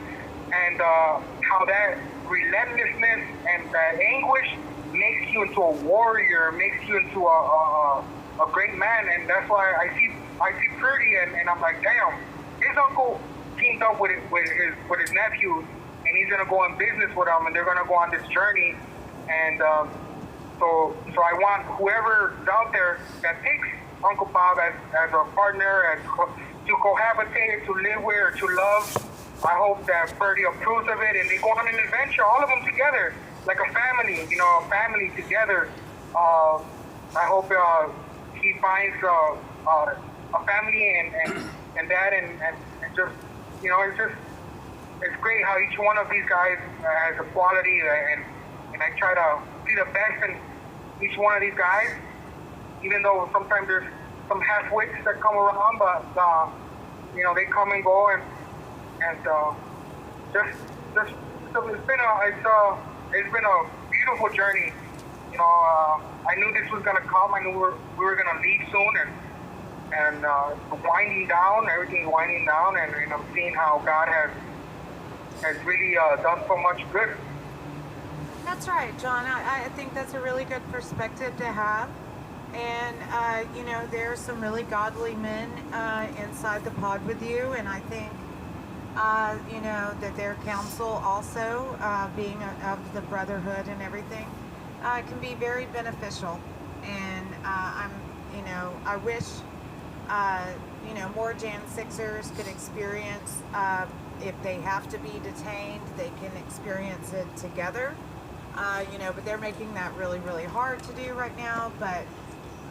and how that relentlessness and that anguish makes you into a warrior, makes you into a great man, and that's why I see Pretty, and I'm like, damn, his uncle teamed up with his nephew, and he's gonna go in business with him, and they're gonna go on this journey, and so I want whoever's out there that picks Uncle Bob as a partner, to cohabitate, to live with, or to love. I hope that Bertie approves of it, and they go on an adventure, all of them together, like a family, a family together. I hope he finds a family and that, and just, it's great how each one of these guys has a quality, and I try to see the best in each one of these guys, even though sometimes there's some half-wits that come around, but they come and go, and just it's been a beautiful journey. I knew this was gonna come. I knew we were gonna leave soon, and winding down. Everything's winding down, and I'm seeing how God has really done so much good. That's right, John. I think that's a really good perspective to have. And, there's some really godly men inside the pod with you. And I think, that their counsel also, being of the brotherhood and everything, can be very beneficial. And I wish, more Jan 6ers could experience, if they have to be detained, they can experience it together. But they're making that really, really hard to do right now. But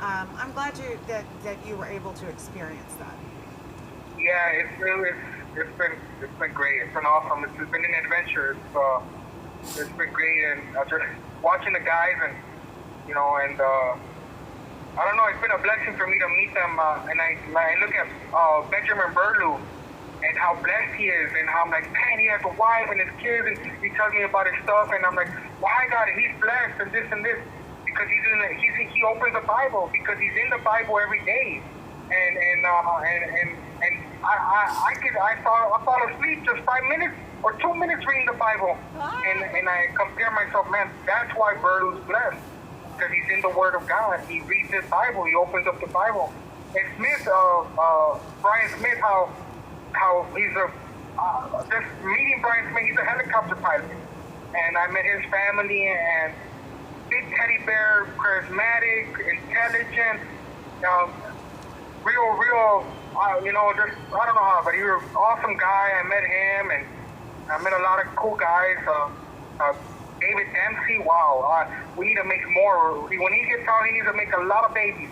I'm glad that you were able to experience that. Yeah, it's been great. It's been awesome. It's been an adventure. It's been great, and just watching the guys, and I don't know. It's been a blessing for me to meet them. And I look at Benjamin Berlew and how blessed he is, and how I'm like, man, he has a wife and his kids, and he tells me about his stuff, and I'm like, why God? He's blessed and this and this, because he opens the Bible, because he's in the Bible every day, and I fall asleep just 5 minutes or 2 minutes reading the Bible, and I compare myself, man, that's why Berlew's blessed, because he's in the Word of God. He reads his Bible. He opens up the Bible. And Smith, Brian Smith, how he's just meeting Brian Smith, he's a helicopter pilot, and I met his family, and big teddy bear, charismatic, intelligent, real, just, I don't know how, but he was an awesome guy. I met him, and I met a lot of cool guys. David Dempsey, wow, we need to make more. When he gets out, he needs to make a lot of babies,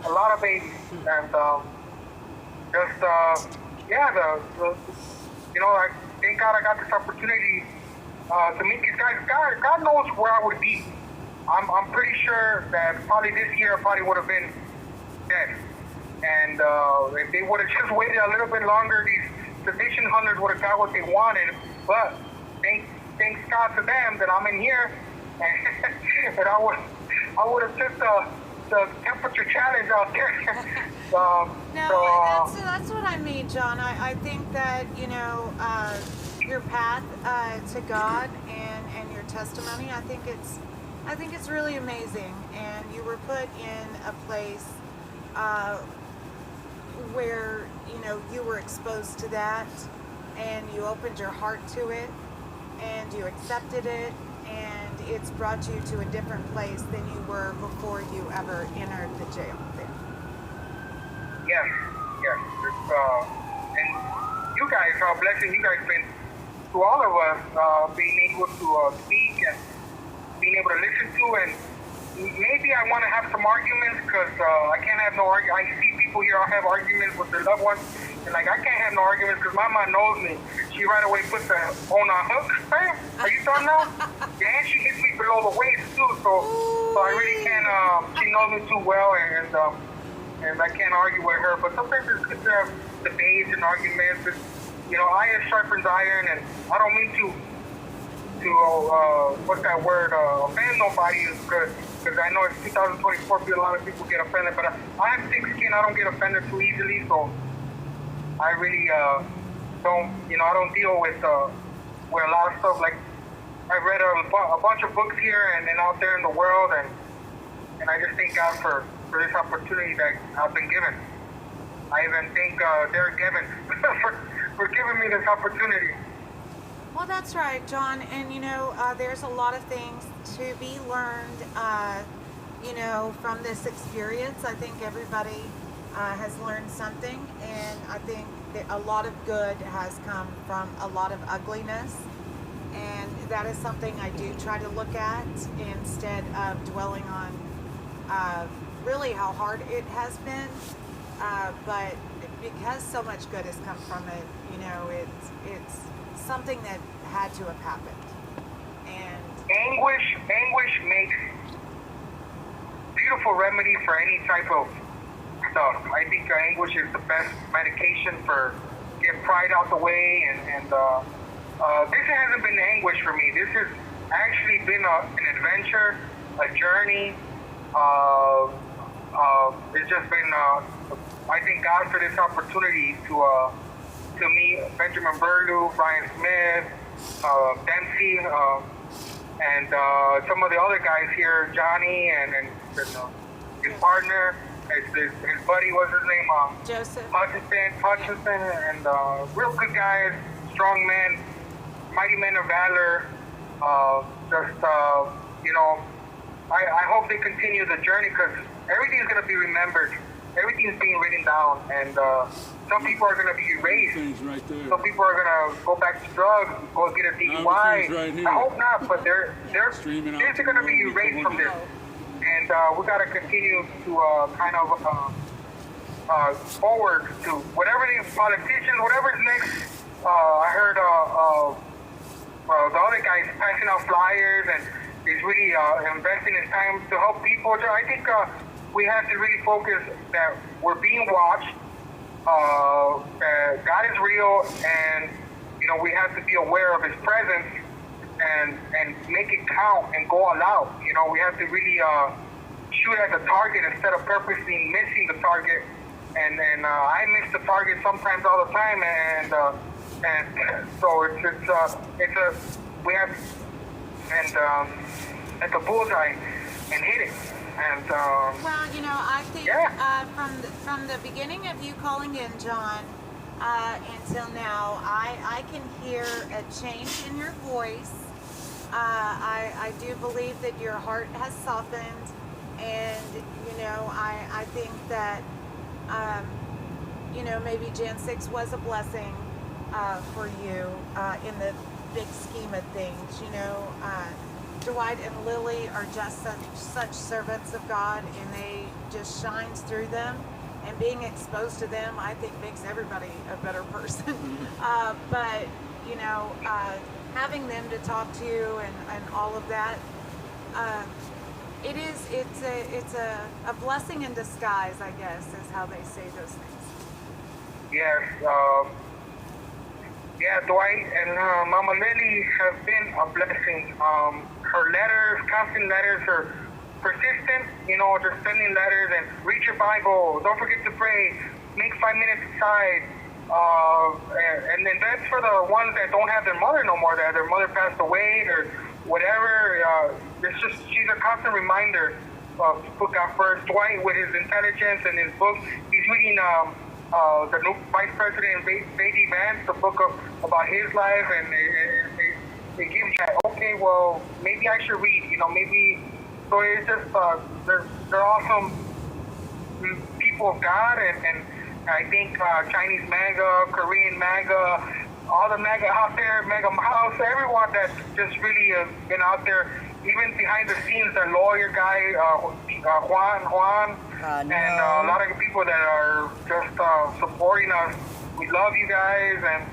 and I thank God I got this opportunity to meet these guys. God knows where I would be. I'm pretty sure that probably this year I probably would have been dead. And if they would have just waited a little bit longer, these sedition hunters would have got what they wanted. But thanks God to them that I'm in here, and that I would have took the temperature challenge out there. That's what I mean, John. I think that your path to God and your testimony, I think it's really amazing, and you were put in a place where you were exposed to that, and you opened your heart to it, and you accepted it, and it's brought you to a different place than you were before you ever entered the jail there. Yes. And you guys, how blessed you guys been to all of us, being able to speak and being able to listen to, and maybe I want to have some arguments, because I can't have no arguments. I see people here have arguments with their loved ones, and I can't have no arguments because my mom knows me. She right away puts the phone on hook. Hey, are you done now? And she hits me below the waist too, so I really can't. She knows me too well, and and I can't argue with her. But sometimes it's good to have debates and arguments. And, you know, iron sharpens iron, and I don't mean to what's that word? Offend nobody, because I know it's 2024. A lot of people get offended, but I have thick skin. I don't get offended too easily, so I really don't. You know, I don't deal with a lot of stuff. Like I've read a bunch of books here and out there in the world, and I just thank God for this opportunity that I've been given. I even thank Derek Evans for giving me this opportunity. Well, that's right, John. And, you know, there's a lot of things to be learned, you know, from this experience. I think everybody has learned something. And I think that a lot of good has come from a lot of ugliness. And that is something I do try to look at instead of dwelling on really how hard it has been. But because so much good has come from it, you know, it's something that had to have happened. And anguish makes beautiful remedy for any type of stuff. I think anguish is the best medication for get pride out the way, and this hasn't been anguish for me. This has actually been an adventure, a journey. It's just been I thank God for this opportunity to meet Benjamin Burlew, Brian Smith, Dempsey, and some of the other guys here, Johnny and his partner, his buddy, what's his name? Joseph. Hutchinson, and real good guys, strong men, mighty men of valor. You know, I hope they continue the journey, because everything's going to be remembered. Everything's being written down, and some people are going to be erased. Right there. Some people are going to go back to drugs, go get a DUI. Right I hope not, but they're going to be erased from this. And we got to continue to kind of forward to whatever the politicians, whatever's next. I heard the other guy's passing out flyers, and he's really investing his time to help people. I think we have to really focus that we're being watched, that God is real, and you know, we have to be aware of his presence and make it count and go all out. You know, we have to really shoot at the target instead of purposely missing the target. And I miss the target sometimes all the time, and so we have at the bullseye and hit it. And well, you know, I think from the beginning of you calling in, John, until now, I can hear a change in your voice. I do believe that your heart has softened, and you know, I think that you know, maybe Jan 6 was a blessing for you in the big scheme of things. You know, Dwight and Lily are just such servants of God, and they just shines through them. And being exposed to them, I think, makes everybody a better person. But you know, having them to talk to you and all of that, it's a blessing in disguise, I guess, is how they say those things. Yes, yeah, Dwight and Mama Lily have been a blessing. Her letters, constant letters, are persistent, you know, just sending letters, and read your Bible, don't forget to pray, make 5 minutes aside, and then that's for the ones that don't have their mother no more, that their mother passed away or whatever. It's just, she's a constant reminder of to put God first. Dwight, with his intelligence and his book, he's reading the new Vice President J.D. Vance, the book about his life, and it gives that, okay, well, maybe I should read, you know, maybe. So it's just, they're awesome people of God, and I think Chinese MAGA, Korean MAGA, all the MAGA out there, MAGA Mouse, everyone that just really has been out there, even behind the scenes, the lawyer guy, Juan, and a lot of people that are just supporting us. We love you guys, and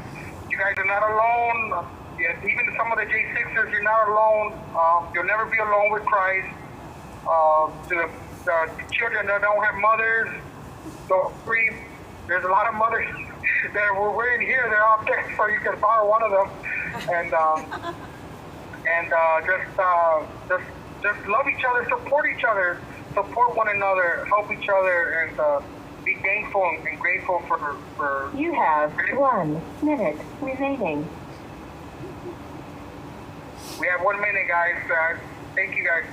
you guys are not alone. Even some of the J6ers, you're not alone. You'll never be alone with Christ. To the children that don't have mothers, Don't scream. There's a lot of mothers that we're in here. They're out there, so you can borrow one of them. And just love each other, support each other, support one another, help each other, and be thankful and grateful for. You have 1 minute remaining. We have 1 minute, guys. Thank you, guys.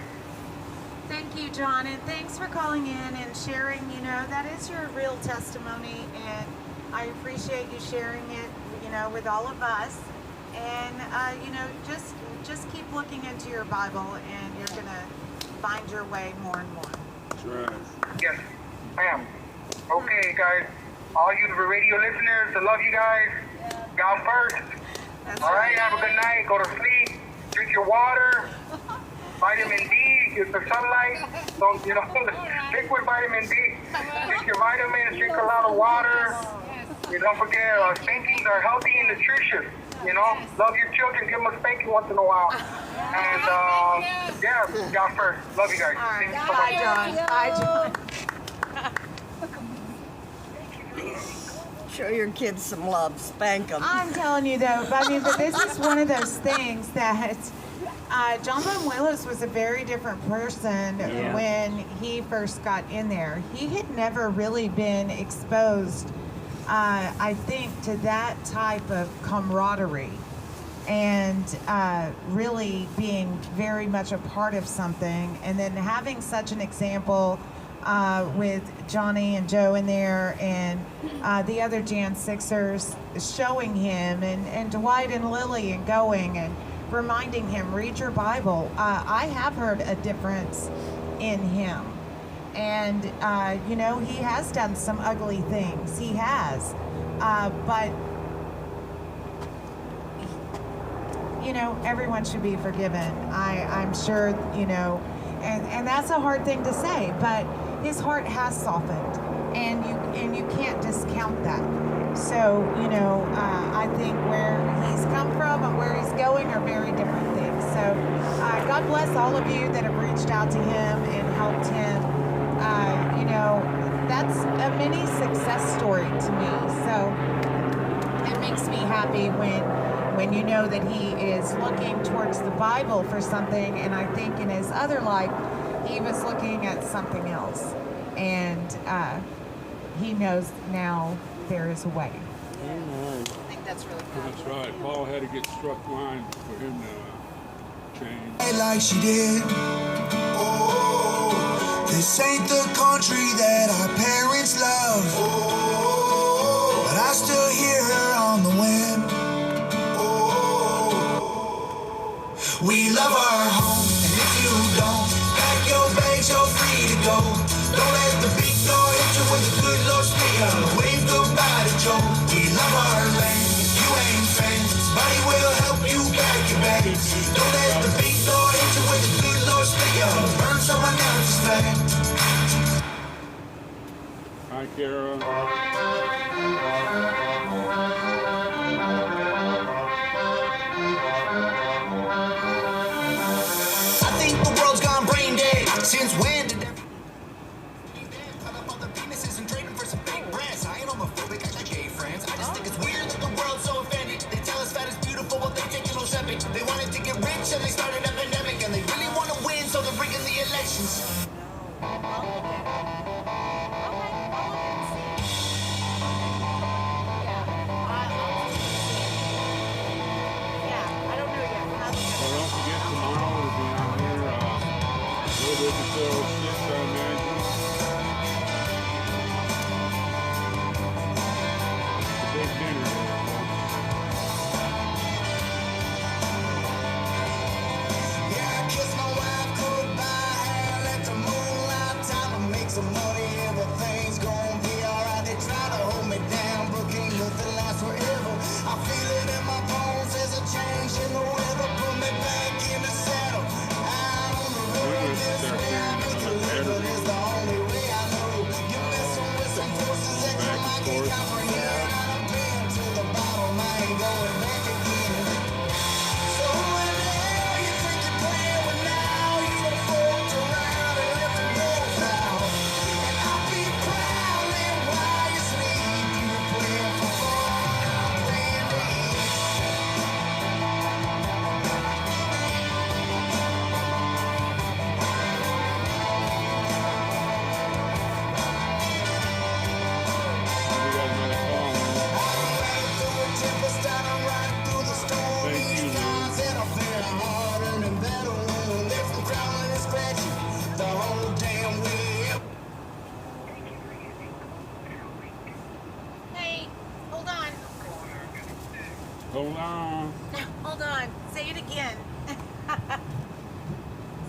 Thank you, John, and thanks for calling in and sharing. You know, that is your real testimony, and I appreciate you sharing it, you know, with all of us. And, you know, just keep looking into your Bible, and you're going to find your way more and more. That's right. Yes, ma'am. Okay, guys. All you radio listeners, I love you guys. God first. All right, have a good night. Go to sleep. Drink your water. Vitamin D. Get the sunlight. Don't, you know, liquid vitamin D. Drink your vitamins. Drink a lot of water. You don't forget, spankings are healthy and nutritious. You know, love your children. Give them a spanking once in a while. And, yeah, God first. Love you guys. All right. Thank you so Bye, much. John. Bye, John. Show your kids some love. Spank them. I'm telling you, though, I mean, but this is one of those things that John Willis was a very different person when he first got in there. He had never really been exposed, I think, to that type of camaraderie and really being very much a part of something. And then having such an example with Johnny and Joe in there, and the other Jan Sixers showing him, and Dwight and Lily, and going and reminding him, read your Bible. I have heard a difference in him. And, you know, he has done some ugly things. He has. But, you know, everyone should be forgiven. I'm sure, you know, and that's a hard thing to say, but his heart has softened, and you can't discount that. So, you know, I think where he's come from and where he's going are very different things. So, God bless all of you that have reached out to him and helped him. You know, that's a mini success story to me. So, it makes me happy when you know that he is looking towards the Bible for something, and I think in his other life, he was looking at something else. And he knows now there is a way. Amen. I think that's really cool. That's right. Paul had to get struck blind for him to change. Like she did. Oh, this ain't the country that our parents love. Oh, but I still hear her on the wind. Oh, we love our home, and if you don't, pack your bags, you're free to go. Don't let the big door hit you with a good Lord speaker. Wave goodbye to Joe. We love our land. If you ain't friends, somebody will help you pack your bags. Don't let the big door hit you with a good Lord speaker. Burn someone else's flag. Hi, Kara. I think the world's gone brain dead. Since when did they wanted to get rich and they started a pandemic, and they really want to win, so they're rigging the elections. Yeah, I don't know yet. Well, don't forget tomorrow we'll be on here a little bit before 6. Hold on. Say it again.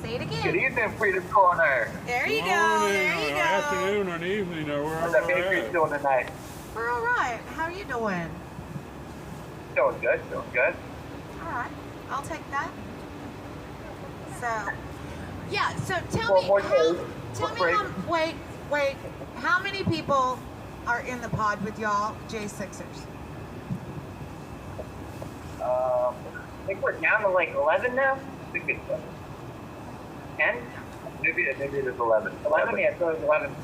Say it again. Good evening, Freedom Corner. There you go. There you go. Afternoon or evening or wherever How's that Patriots doing tonight? We're all right. How are you doing? Doing good, doing good. All right. I'll take that. So, yeah. So tell me wait. How many people are in the pod with y'all, J6ers? I think we're down to like 11 now. I think it's 10? Maybe it is 11. 11? Yeah, so it's 11.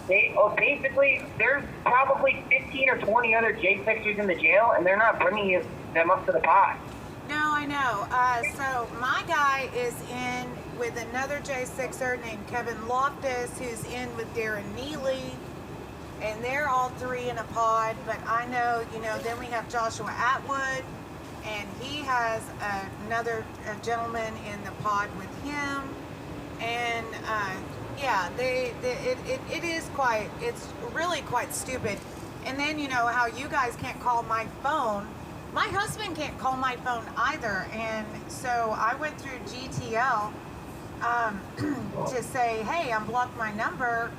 Basically, there's probably 15 or 20 other J6ers in the jail, and they're not bringing them up to the pod. No, I know. So my guy is in with another J6er named Kevin Loftus, who's in with Darren Neely, and they're all three in a pod. But I know, then we have Joshua Atwood, and he has another gentleman in the pod with him, and yeah, it's really quite stupid. And then how you guys can't call my phone. My husband can't call my phone either, and so I went through GTL to say, hey, unblock my number,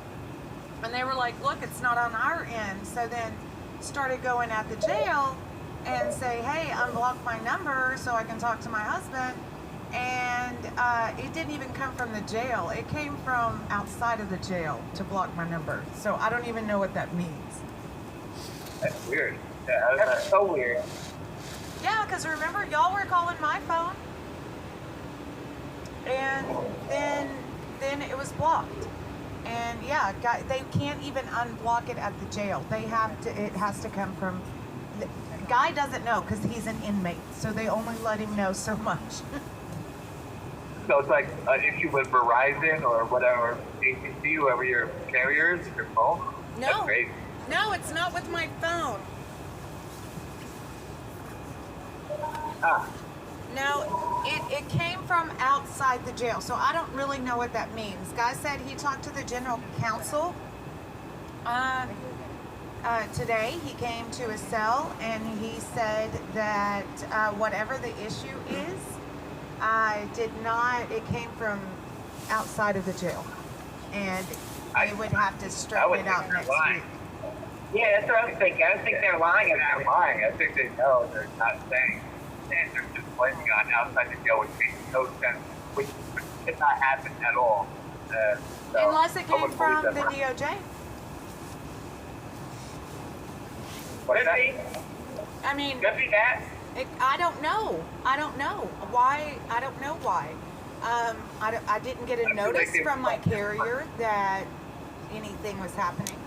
and they were like, look, it's not on our end. So then started going at the jail and say, hey, unblock my number so I can talk to my husband, and it didn't even come from the jail. It came from outside of the jail to block my number, so I don't even know what that means. That's weird. Yeah, that's so weird. Yeah, because remember, y'all were calling my phone, and then it was blocked. And yeah, they can't even unblock it at the jail. They have to. It has to come from. The guy doesn't know because he's an inmate, so they only let him know so much. So it's like an issue with Verizon or whatever AT&T, whoever your carrier is, your phone. No, no, it's not with my phone. No, it came from outside the jail, so I don't really know what that means. Guy said he talked to the general counsel today. He came to his cell and he said that whatever the issue is, it came from outside of the jail, and they would have to straighten it out next week. Yeah, that's what I was thinking. I don't think they're lying. They're lying. I think they know they're not saying. And they're just blaming on outside the jail, which makes no sense, which did not happen at all. So unless it came from the DOJ. Could be. I mean, could be that. I don't know. I don't know why. I don't know why. I didn't get a notice from my carrier that anything was happening.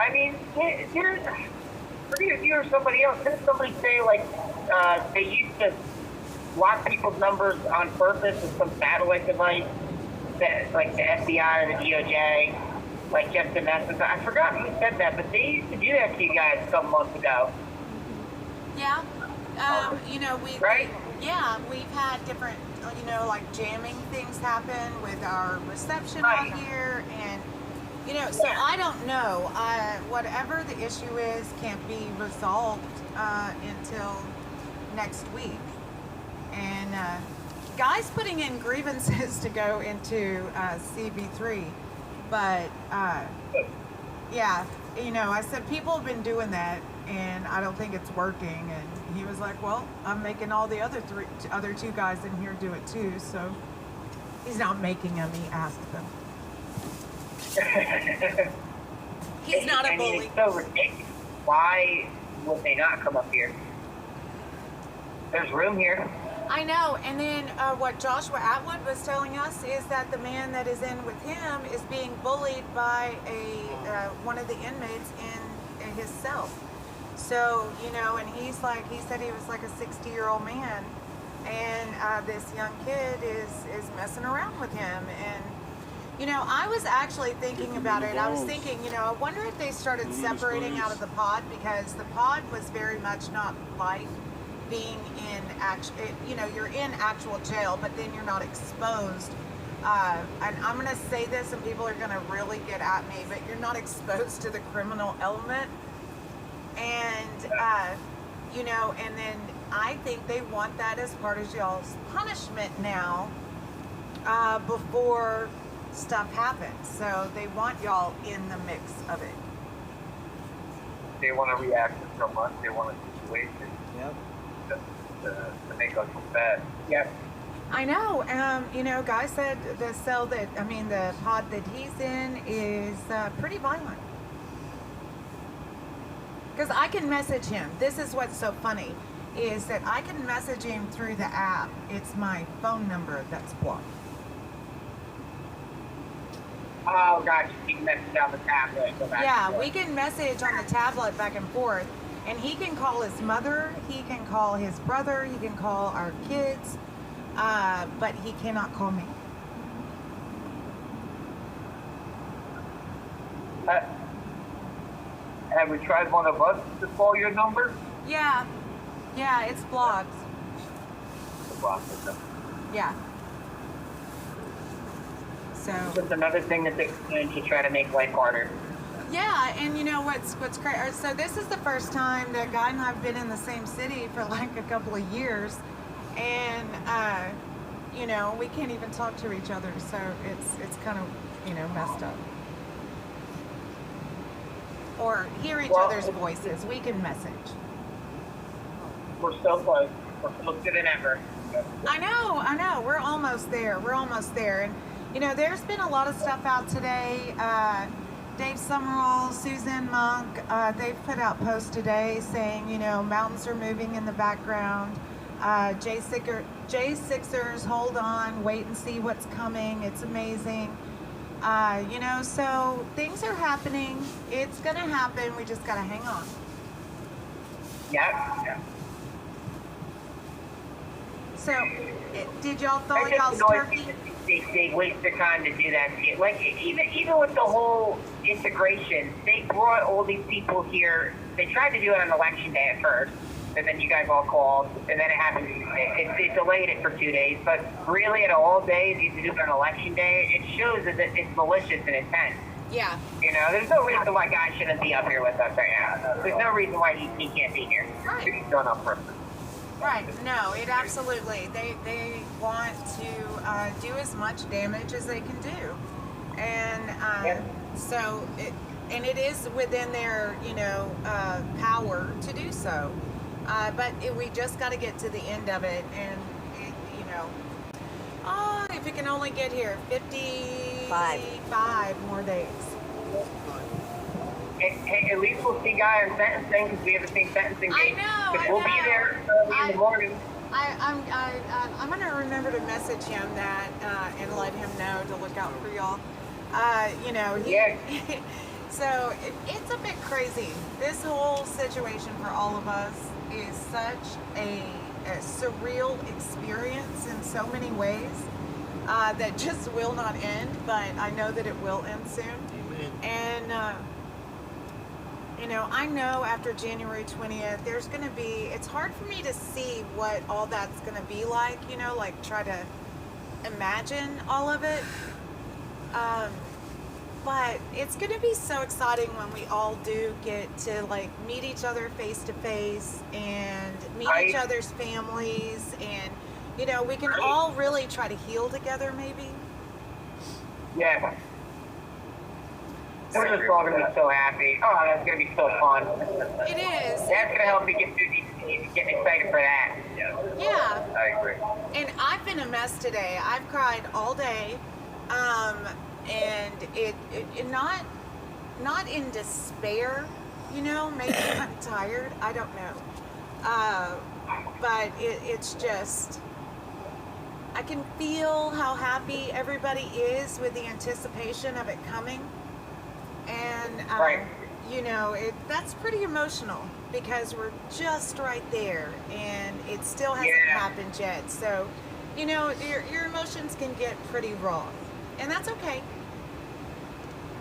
I mean, forget you or somebody else. Didn't somebody say, like, they used to block people's numbers on purpose with some satellite device that, like, the FBI or the DOJ, like, just to mess with? I forgot who said that, but they used to do that to you guys a couple months ago. Yeah. Right? We've had different, like, jamming things happen with our reception out here, and so I don't know. Whatever the issue is can't be resolved until next week. And guys putting in grievances to go into CB3. But, yeah, I said people have been doing that, and I don't think it's working. And he was like, well, I'm making all the other two guys in here do it too. So he's not making them, he asked them. He's not a bully. It's so ridiculous. Why would they not come up here? There's room here. I know. And then what Joshua Atwood was telling us is that the man that is in with him is being bullied by one of the inmates in his cell. So, and he said he was like a 60-year-old man, and this young kid is messing around with him. And I was actually thinking about it. I was thinking, I wonder if they started separating out of the pod, because the pod was very much not like being in you're in actual jail, but then you're not exposed. And I'm going to say this, and people are going to really get at me, but you're not exposed to the criminal element. And you know, and then I think they want that as part of y'all's punishment now, before stuff happens. So they want y'all in the mix of it. They want to react to so much. They want a situation. Yep. To make us look bad. Yep. I know. You know, Guy said the pod that he's in is pretty violent. Because I can message him. This is what's so funny, is that I can message him through the app. It's my phone number that's blocked. Oh, gosh, you can message on the tablet. Go back Yeah, we can message on the tablet back and forth. And he can call his mother, he can call his brother, he can call our kids, but he cannot call me. Have we tried one of us to call your number? Yeah, it's blocked. Yeah. So. It's another thing that they're doing to try to make life harder. Yeah, and you know what's crazy? So this is the first time that Guy and I have been in the same city for like a couple of years, and you know, we can't even talk to each other. So it's kind of, you know, messed up. Or hear each other's voices. We can message. We're so close. We're closer than ever. I know. We're almost there. And you know, there's been a lot of stuff out today. Dave Summerall, Susan Monk, they've put out posts today saying, you know, mountains are moving in the background. J6ers, hold on, wait and see what's coming. It's amazing. You know, so things are happening. It's going to happen. We just got to hang on. Yeah. So, did y'all thaw y'all's turkey? They waste their time to do that shit. Like, even with the whole integration, they brought all these people here. They tried to do it on election day at first, and then you guys all called, and then it happened. It delayed it for 2 days. But really, at all days, you do it on election day. It shows that it's malicious and intent. Yeah. You know, there's no reason why Guy shouldn't be up here with us right now. There's no reason why he can't be here. Right. He's done on purpose. Right. No, it absolutely. They want to do as much damage as they can do, and so it is within their, you know, power to do so. But we just got to get to the end of it, and you know, if we can only get here, 55 more days. Hey, at least we'll see Guy on sentencing, because we have the same sentencing date. I know. We'll be there early in the morning. I'm gonna remember to message him that and let him know to look out for y'all. You know, so it's a bit crazy. This whole situation for all of us is such a surreal experience in so many ways that just will not end. But I know that it will end soon. Amen. And you know, I know after January 20th, there's going to be, it's hard for me to see what all that's going to be like, you know, like try to imagine all of it. But it's going to be so exciting when we all do get to like meet each other face to face and meet each other's families, and, you know, we can all really try to heal together maybe. Yeah. We're just all going to be so happy. Oh, that's going to be so fun. It is. That's going to help me get through these, getting excited for that. Yeah. I agree. And I've been a mess today. I've cried all day. And it not in despair, you know, maybe I'm tired. I don't know. But it's just, I can feel how happy everybody is with the anticipation of it coming. And, you know, that's pretty emotional because we're just right there and it still hasn't happened yet. So, you know, your emotions can get pretty raw, and that's okay.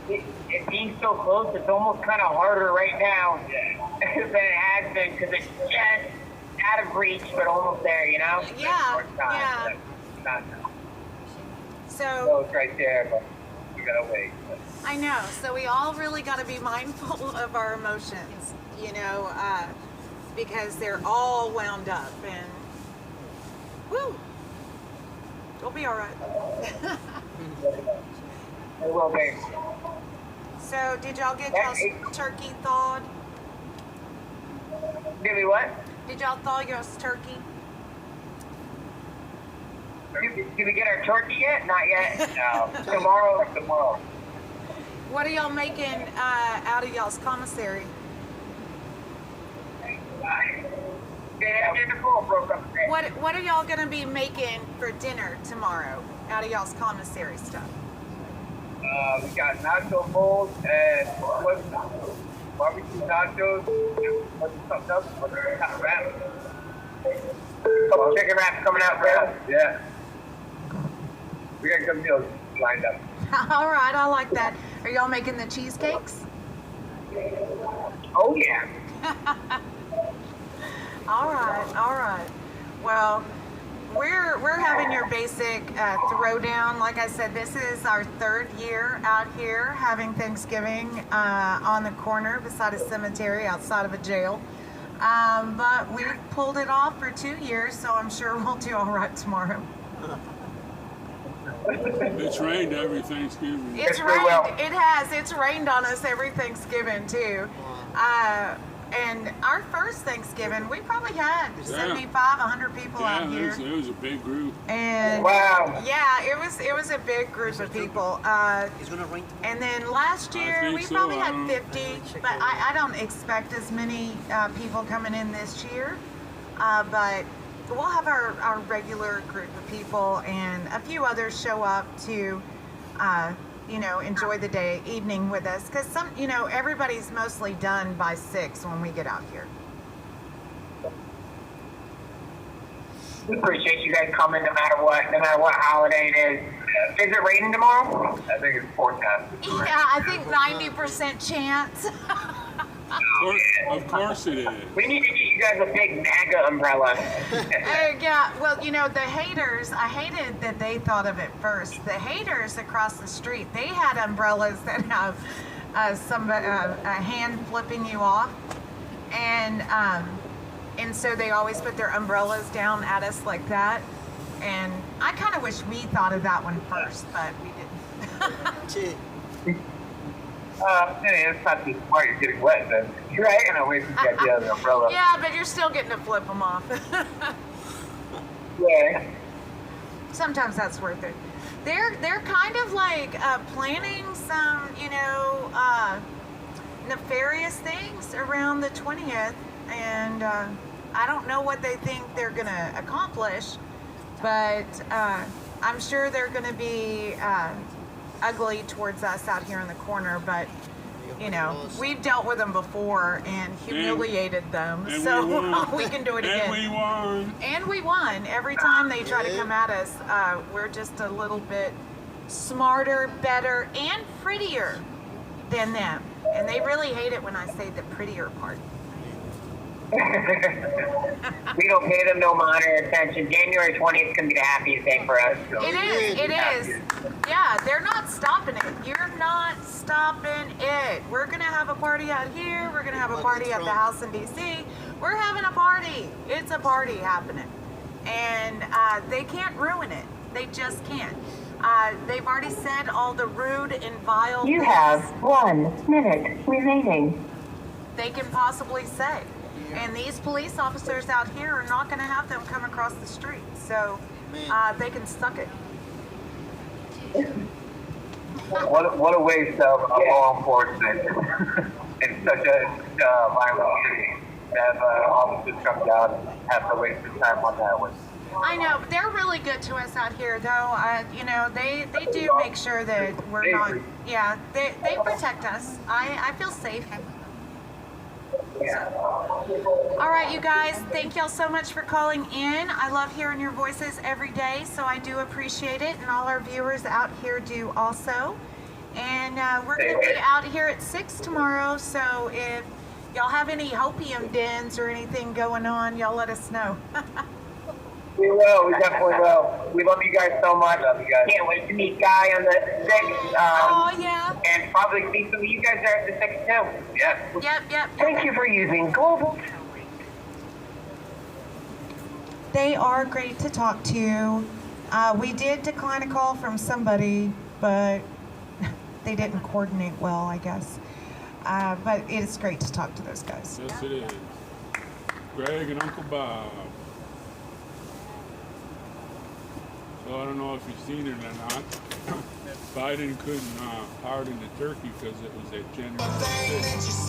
It being so close, it's almost kind of harder right now than it has been because it's just out of reach, but almost there, you know? Yeah, So it's right there, but we gotta wait. I know. So we all really got to be mindful of our emotions, you know. because they're all wound up and woo, it'll be all right. It will be. So, did y'all get y'all's turkey thawed? Did we what? Did y'all thaw y'all's turkey? Did we get our turkey yet? Not yet. No. Tomorrow. What are y'all making out of y'all's commissary? What are y'all gonna be making for dinner tomorrow out of y'all's commissary stuff? We got nacho bowls and barbecue nachos. What's something else? Wraps. Couple chicken wraps coming out for us. Yeah. We got good meals lined up. All right, I like that. Are y'all making the cheesecakes? Oh yeah. All right. Well, we're having your basic throwdown. Like I said, this is our 3rd year out here having Thanksgiving on the corner beside a cemetery outside of a jail. But we've pulled it off for 2 years, so I'm sure we'll do all right tomorrow. It's rained every Thanksgiving. It's rained. It has. It's rained on us every Thanksgiving too. And our first Thanksgiving, we probably had 75, 100 people out here. It was a big group. And wow. Yeah, it was a big group of people. And then last year we probably had 50, but I don't expect as many people coming in this year. But we'll have our regular group of people, and a few others show up to enjoy the evening with us, because everybody's mostly done by 6 when we get out here. We appreciate you guys coming no matter what holiday it is. Is it raining tomorrow? I think it's forecasted. Yeah, I think 90% chance. Of course it is. We need to get you guys a big MAGA umbrella. Yeah, well, the haters, I hated that they thought of it first. The haters across the street, they had umbrellas that have a hand flipping you off. And so they always put their umbrellas down at us like that. And I kind of wish we thought of that one first, but we didn't. It's not too smart. You're getting wet then. You're right. And I wait till you got the other umbrella. Yeah, but you're still getting to flip them off. Yeah. Sometimes that's worth it. They're kind of like planning some, nefarious things around the 20th, and I don't know what they think they're going to accomplish, but I'm sure they're going to be ugly towards us out here in the corner, but we've dealt with them before and humiliated them, so we can do it again. And we won. Every time they try to come at us, we're just a little bit smarter, better, and prettier than them. And they really hate it when I say the prettier part. We don't pay them no moderate attention. January 20th is going to be the happiest day for us. It is. Yeah, they're not stopping it. You're not stopping it. We're going to have a party out here. We're going to have a party at the house in D.C. We're having a party. It's a party happening. And they can't ruin it. They just can't. They've already said all the rude and vile You things have 1 minute remaining. they can possibly say. And these police officers out here are not going to have them come across the street. So they can suck it. What a waste of law enforcement in such a violent city. To have officers come down and have to waste their time on that one. I know. They're really good to us out here, though. They do make sure that we're not... Yeah, they protect us. I feel safe. All right, you guys, thank y'all so much for calling in. I love hearing your voices every day, so I do appreciate it, and all our viewers out here do also. And we're going to be out here at 6 tomorrow, so if y'all have any hopium dens or anything going on, y'all let us know. We will. We definitely will. We love you guys so much. Love you guys. Can't wait to meet Guy on the 6th. Oh, yeah. And probably see some of you guys there at the 6th, too. Yeah. Yep. Thank you for using Global. They are great to talk to. We did decline a call from somebody, but they didn't coordinate well, I guess. But it is great to talk to those guys. Yes, it is. Greg and Uncle Bob. So I don't know if you've seen it or not. Biden couldn't pardon the turkey because it was at January 6.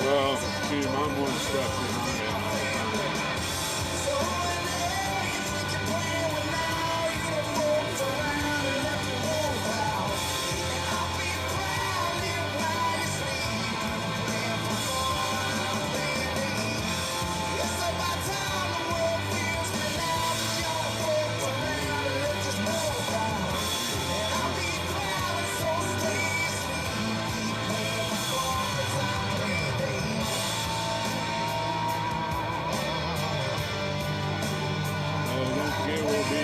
Well, see, I'm one step behind it. It will be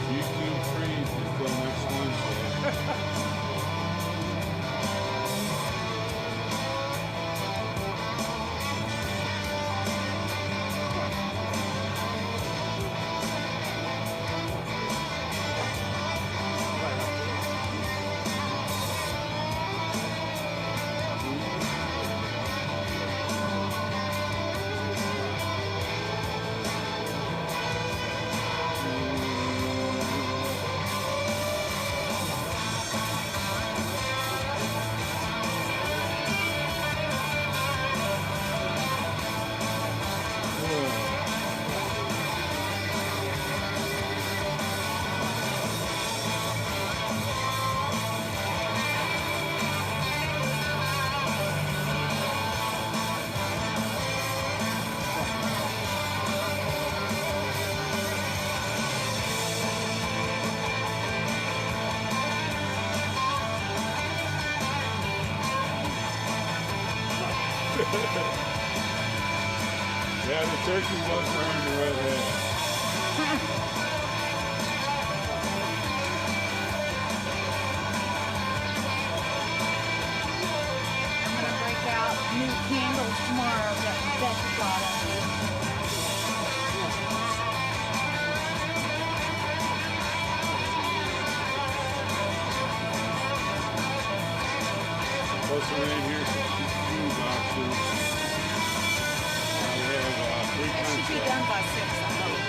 YouTube free until next Wednesday. Yeah, the turkey was wearing the red hat. I'm gonna break out new candles tomorrow that Beth got us. Supposed to rain here for 2 boxes. We have 3 It times should be done by 6, I hope.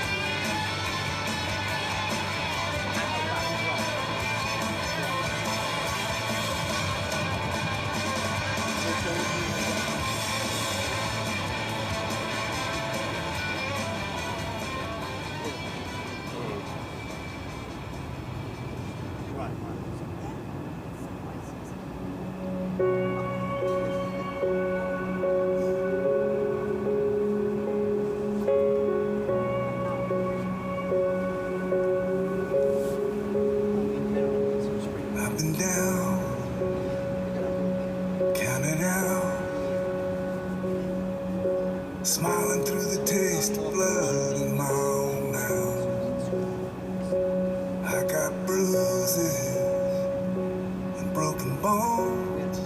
Up and down, counting out, smiling through the taste of blood in my own mouth. I got bruises and broken bones.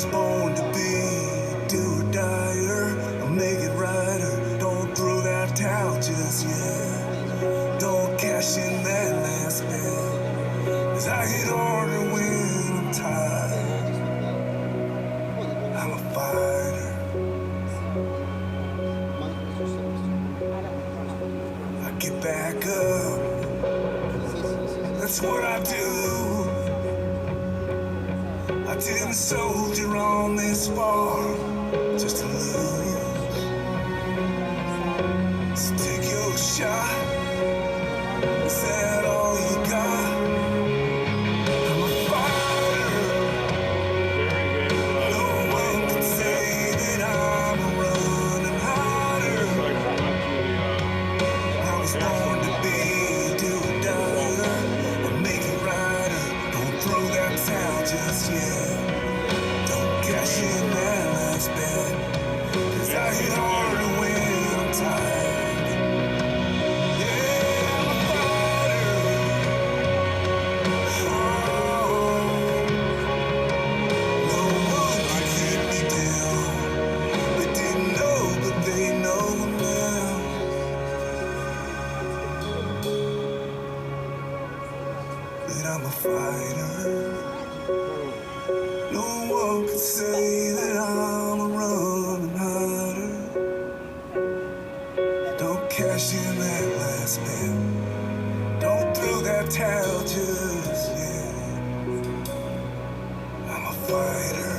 was born to be a do-or-dyer, a make-it-righter. Don't throw that towel just yet. Don't cash in that last bet. 'Cause I hit harder when I'm tired. I'm a fighter. I get back up. That's what I do. I didn't soldier on this far just to lose. So take your shot. Is that all you got? I'm a fighter. No one can say that I'm a running hider. I was born to be a do-or-dyer, a make-it-righter. Don't throw that towel just yet. Don't cash in that last bet. 'Cause I hit harder when I'm tired. Yeah, I'm a fighter. Oh, no one can keep me down. They didn't know, but they know now. That I'm a fighter. No one can say that I'm a running hider. Don't cash in that last bet. Don't throw that towel just yet. I'm a fighter.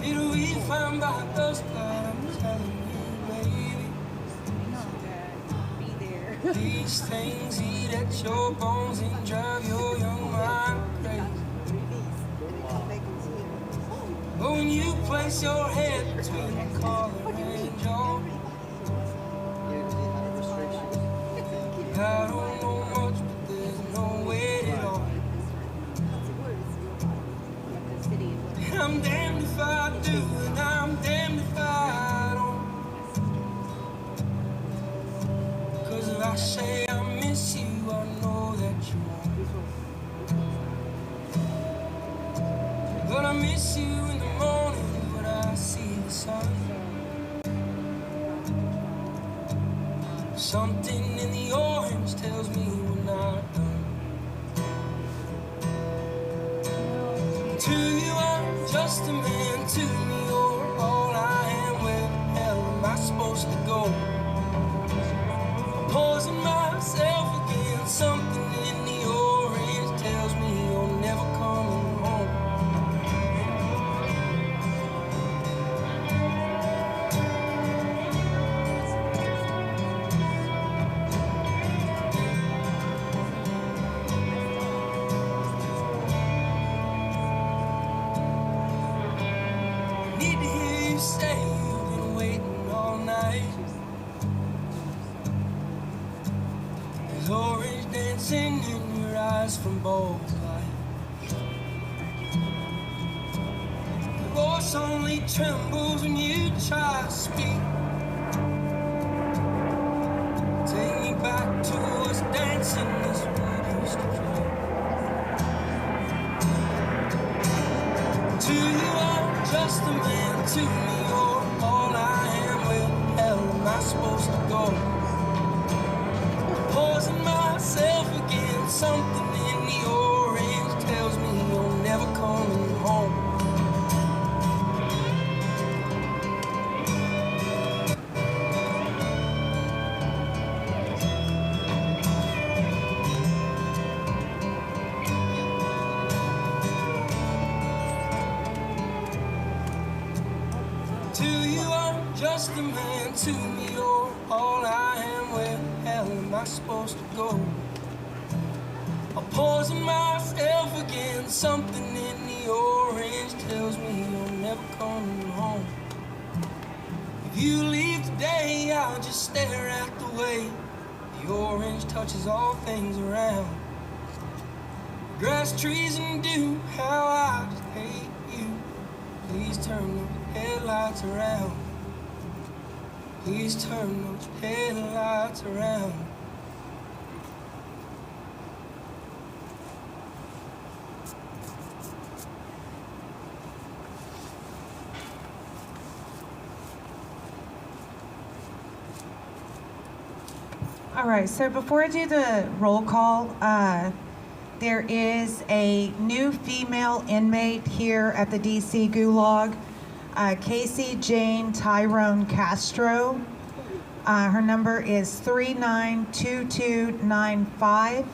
Did we find by those times, telling you, baby? These things eat at your bones and drive your young mind crazy. But when you place your head between the collar and jaw, I don't know much, but there's no weight at all. And I'm damned if I do, and I'm damned if I don't. 'Cause if I say I miss you, I know that you won't. But I miss you in the morning when I see the sun. Something in the orange tells me we're not done. To you I'm just a man, to me you're all I am. Where the hell am I supposed to go? Poison myself again. Something in the orange tells me you're never coming home. Need to hear you say you've been waiting all night. There's orange dancing in your eyes from both light. Your voice only trembles when you try to speak. Take me back to us dancing this wood used to play. To you I'm just a man, to me you're all I am. Where the hell am I supposed to go? Poison myself again. Something in the orange tells me you're never coming home. just a man to me. You're all I am. Where the hell am I supposed to go? I'm poison myself again. Something in the orange tells me you're never coming home. If you leave today, I'll just stare at the way the orange touches all things around. Grass, trees, and dew, how I just hate you. Please turn those headlights around. Please turn those headlights around. All right, so before I do the roll call, there is a new female inmate here at the DC Gulag, Casey Jane Tyrone Castro. Her number is 392295.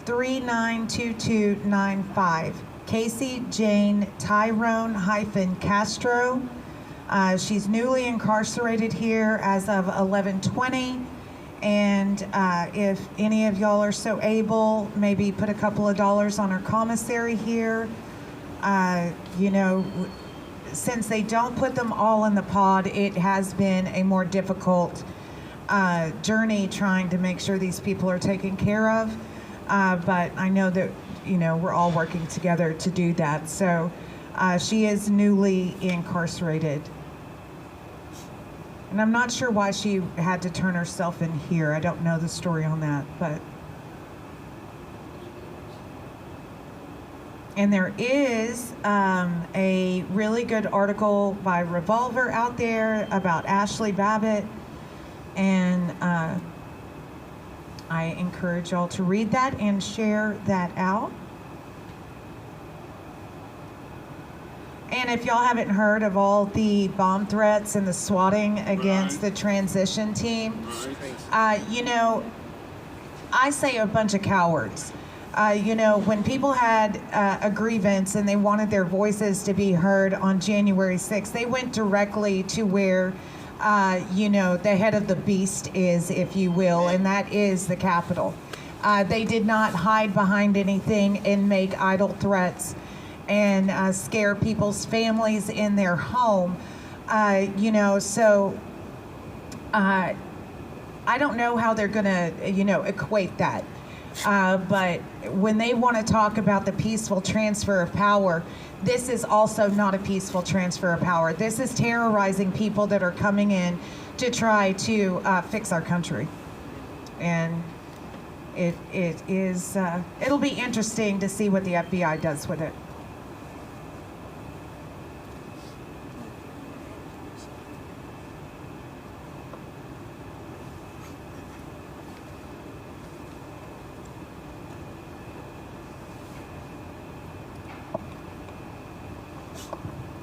392295. Casey Jane Tyrone-Castro. She's newly incarcerated here as of 11/20. And if any of y'all are so able, maybe put a couple of dollars on our commissary here. You know, since they don't put them all in the pod, it has been a more difficult journey trying to make sure these people are taken care of. But I know that, you know, we're all working together to do that. So she is newly incarcerated. And I'm not sure why she had to turn herself in here. I don't know the story on that, but. And there is a really good article by Revolver out there about Ashley Babbitt. And I encourage y'all to read that and share that out. And if y'all haven't heard of all the bomb threats and the swatting against the transition team, you know, I say a bunch of cowards. You know, when people had a grievance and they wanted their voices to be heard on January 6th, they went directly to where, you know, the head of the beast is, if you will, and that is the Capitol. They did not hide behind anything and make idle threats and scare people's families in their home. You know, so I don't know how they're gonna, you know, equate that. But when they want to talk about the peaceful transfer of power, this is also not a peaceful transfer of power. This is terrorizing people that are coming in to try to fix our country. And it is, it'll be interesting to see what the FBI does with it.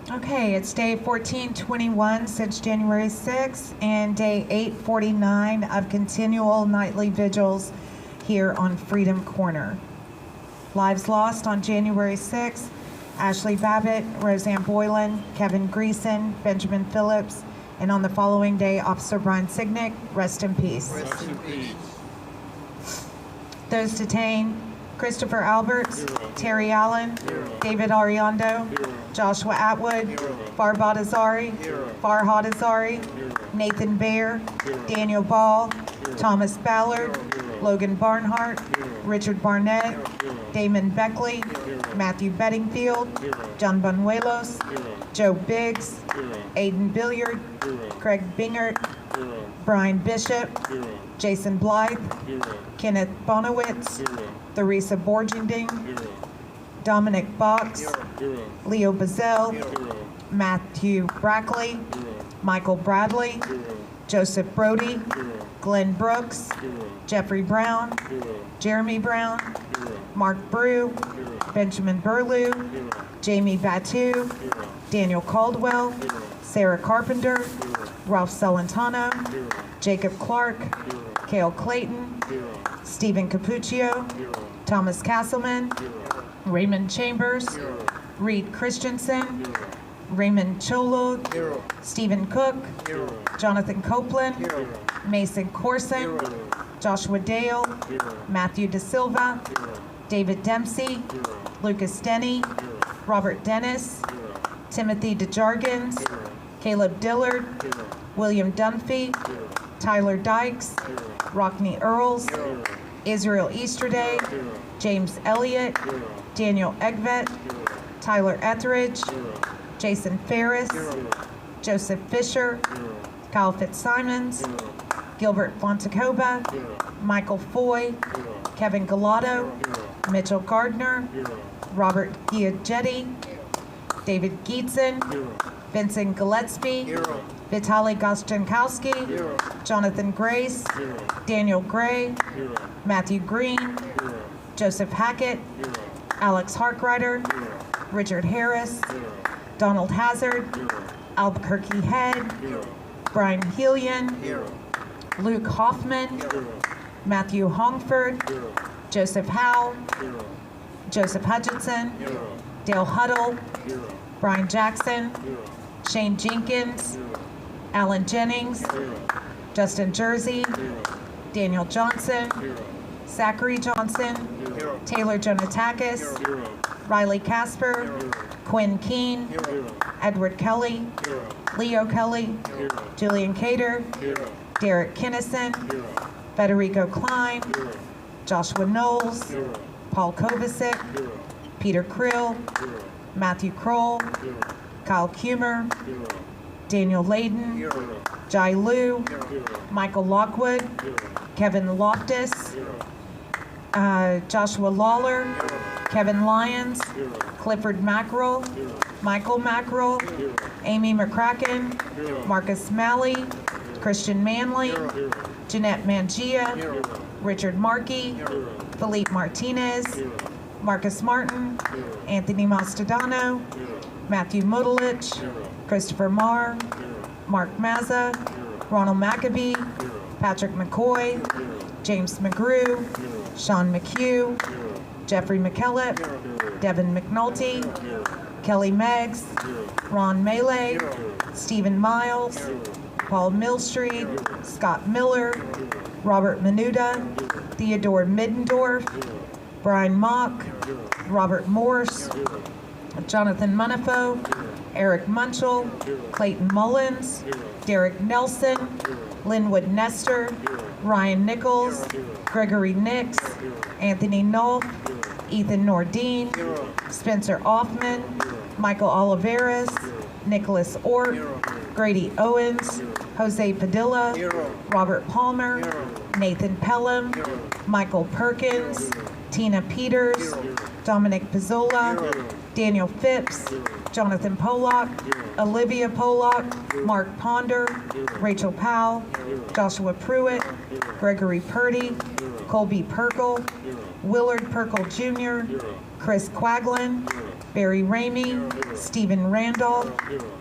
Okay, it's day 1421 since January 6th and day 849 of continual nightly vigils here on Freedom Corner. Lives lost on January 6th, Ashley Babbitt, Roseanne Boylan, Kevin Greason, Benjamin Phillips, and on the following day, Officer Brian Signick. Rest in peace. Rest in peace. Those detained: Christopher Alberts, Terry Allen, David Ariando, Joshua Atwood, Farhad Azari, Nathan Baer, Daniel Ball, Thomas Ballard, Logan Barnhart, Richard Barnett, Damon Beckley, Matthew Bedingfield, John Banuelos, Joe Biggs, Aiden Billiard, Craig Bingert, Brian Bishop, Jason Blythe, Kenneth Bonowitz, Theresa Borgending, Dominic Box, Leo Bazell, Matthew Brackley, Michael Bradley, Joseph Brody, Glenn Brooks, Jeffrey Brown, Jeremy Brown, Mark Brew, Benjamin Burlew, Jamie Batu, Daniel Caldwell, Sarah Carpenter, Ralph Celentano, Jacob Clark, Cale Clayton, Stephen Capuccio, Thomas Castleman, Raymond Chambers, Reed Christensen, Raymond Cholo, Stephen Cook, Jonathan Copeland, Mason Corson, Joshua Dale, Matthew De Silva, David Dempsey, Lucas Denny, Robert Dennis, Timothy DeJargens, Caleb Dillard, William Dunphy, Tyler Dykes, Rockney Earls, Israel Easterday, James Elliott, Daniel Egvet, Tyler Etheridge, Jason Ferris, Joseph Fisher, Kyle Fitzsimons, Gilbert Fontecoba, Michael Foy, Kevin Galato, Mitchell Gardner, Robert Giagetti, David Gietzen, Vincent Gillespie, Vitaly Gostenkowski, Jonathan Grace, Daniel Gray, Matthew Green, Joseph Hackett, Alex Harkrider, Richard Harris, Donald Hazard, Albuquerque Head, Brian Helian, Luke Hoffman, Matthew Hongford, Joseph Howe, Joseph Hutchinson, Dale Huddle, Brian Jackson, Shane Jenkins, Alan Jennings, Justin Jersey, Daniel Johnson, Zachary Johnson, Taylor Jonatakis, Riley Casper, Quinn Keene, Edward Kelly, Leo Kelly, Julian Cater, Derek Kinnison, Federico Klein, Joshua Knowles, Paul Kovacic, Peter Krill, Matthew Kroll, Kyle Kumer, Daniel Layden, Jai Liu, Michael Lockwood, Kevin Loftus, Joshua Lawler, Kevin Lyons, Clifford Mackerel, Michael Mackerel, Amy McCracken, Marcus Malley, Christian Manley, Jeanette Mangia, Richard Markey, Philippe Martinez, Marcus Martin, Anthony Mastodano, Matthew Modelich, Christopher Marr, Mark Mazza, Ronald Maccabee, Patrick McCoy, James McGrew, Sean McHugh, Jeffrey McKellip, Devin McNulty, Kelly Meggs, Ron Melee, Stephen Miles, Paul Millstreet, Scott Miller, Robert Menuda, Theodore Middendorf, Brian Mock, Robert Morse, Jonathan Munifo, Eric Munchell, Clayton Mullins, Derek Nelson, Linwood Nestor, Ryan Nichols, Gregory Nix, Anthony Knopf, Ethan Nordine, Spencer Offman, Michael Oliveras, Nicholas Ort, Grady Owens, Jose Padilla, Robert Palmer, Nathan Pelham, Michael Perkins, Tina Peters, Dominic Pizzola, Daniel Phipps, Jonathan Pollock, Olivia Pollock, Mark Ponder, Rachel Powell, Joshua Pruitt, Gregory Purdy, Colby Perkle, Willard Perkle Jr., Chris Quaglin, Barry Ramey, Stephen Randolph,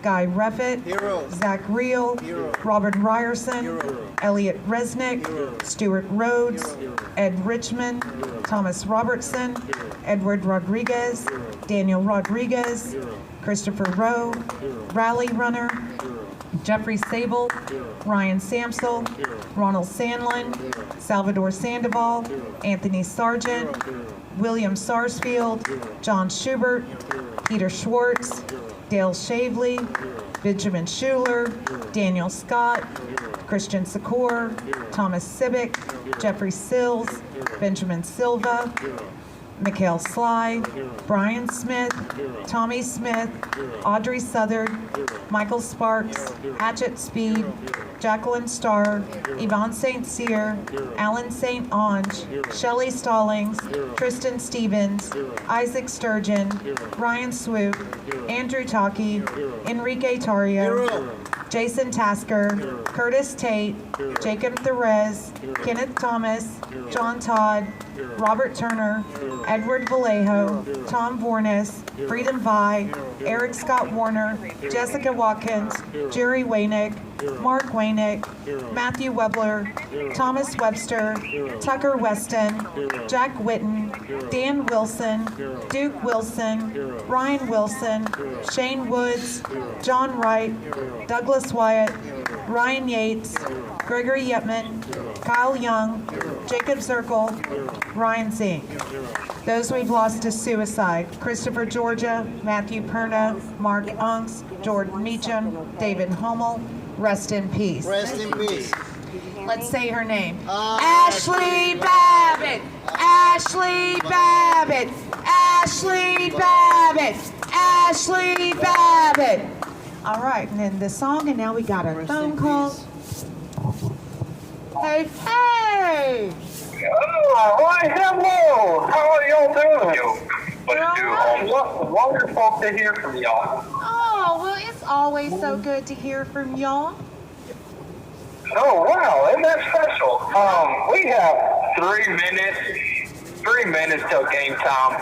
Guy Reffitt, Zach Reel, Robert Ryerson, Elliot Resnick, Stuart Rhodes, Ed Richmond, Thomas Robertson, Edward Rodriguez, Daniel Rodriguez, Christopher Rowe, Rally Runner, Jeffrey Sable, Ryan Samsel, Ronald Sandlin, Salvador Sandoval, Anthony Sargent, William Sarsfield, John Schubert, Peter Schwartz, Dale Shavely, Benjamin Schuler, Daniel Scott, Christian Secor, Thomas Sibick, Jeffrey Sills, Benjamin Silva, Mikhail Sly, Brian Smith, Tommy Smith, Audrey Southard, Michael Sparks, Hatchet Speed, Jacqueline Starr, Yvonne St. Cyr, Alan St. Ange, Shelley Stallings, Tristan Stevens, Isaac Sturgeon, Ryan Swoop, Andrew Taki, Enrique Tario, Jason Tasker, Curtis Tate, Jacob Therese, Kenneth Thomas, John Todd, Robert Turner, Edward Vallejo, Tom Vornes, Freedom Vi, Eric Scott Warner, Jessica Watkins, Jerry Waynick, Mark Wainick, Matthew Webler, Thomas Webster, Tucker Weston, Jack Witten, Dan Wilson, Duke Wilson, Ryan Wilson, Shane Woods, John Wright, Douglas Wyatt, Ryan Yates, Gregory Yetman, Kyle Young, Jacob Zirkle, Ryan Zink. Those we've lost to suicide: Christopher Georgia, Matthew Perna, Mark Unks, Jordan Meacham, David Hummel. Rest in peace. Rest in peace. Let's say her name. Ashley Babbitt! Ashley Babbitt! Ashley Babbitt! Ashley Babbitt! All right, and then the song, and now we got a phone call. Hey, hey! Oh, why, hello! How are y'all doing? Wonderful to hear from y'all. Oh, well, it's always so good to hear from y'all. Oh, wow, isn't that special? We have 3 minutes till game time.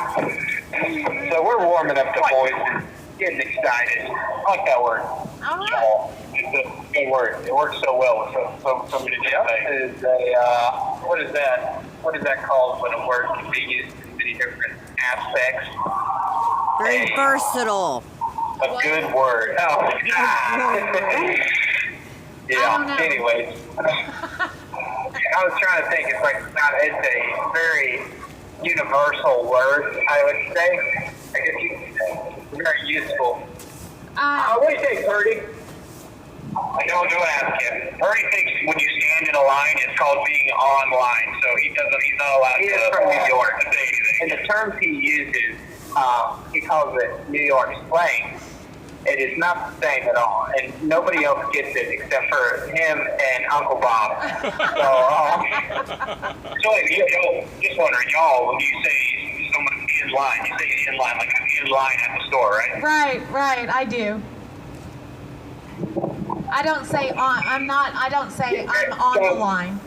So we're warming up the boys and getting excited. I like that word. All right. It's a good word. It works so well with so many different things. What is that? What is that called when a word can be used in many different aspects? Very versatile. A good word. Oh, yeah. Anyways, I was trying to think. It's a very universal word, I would say. I guess you could say very useful. What do you think, Purdy? I don't know. Ask him. Purdy thinks when you stand in a line, it's called being online. So he's not allowed to from New York to say anything. And the terms he uses, he calls it New York slang. It is not the same at all, and nobody else gets it except for him and Uncle Bob. So just wondering, y'all, when you say someone in line, you say in line, like I'm in line at the store, right? Right, I do. I don't say I'm on the line.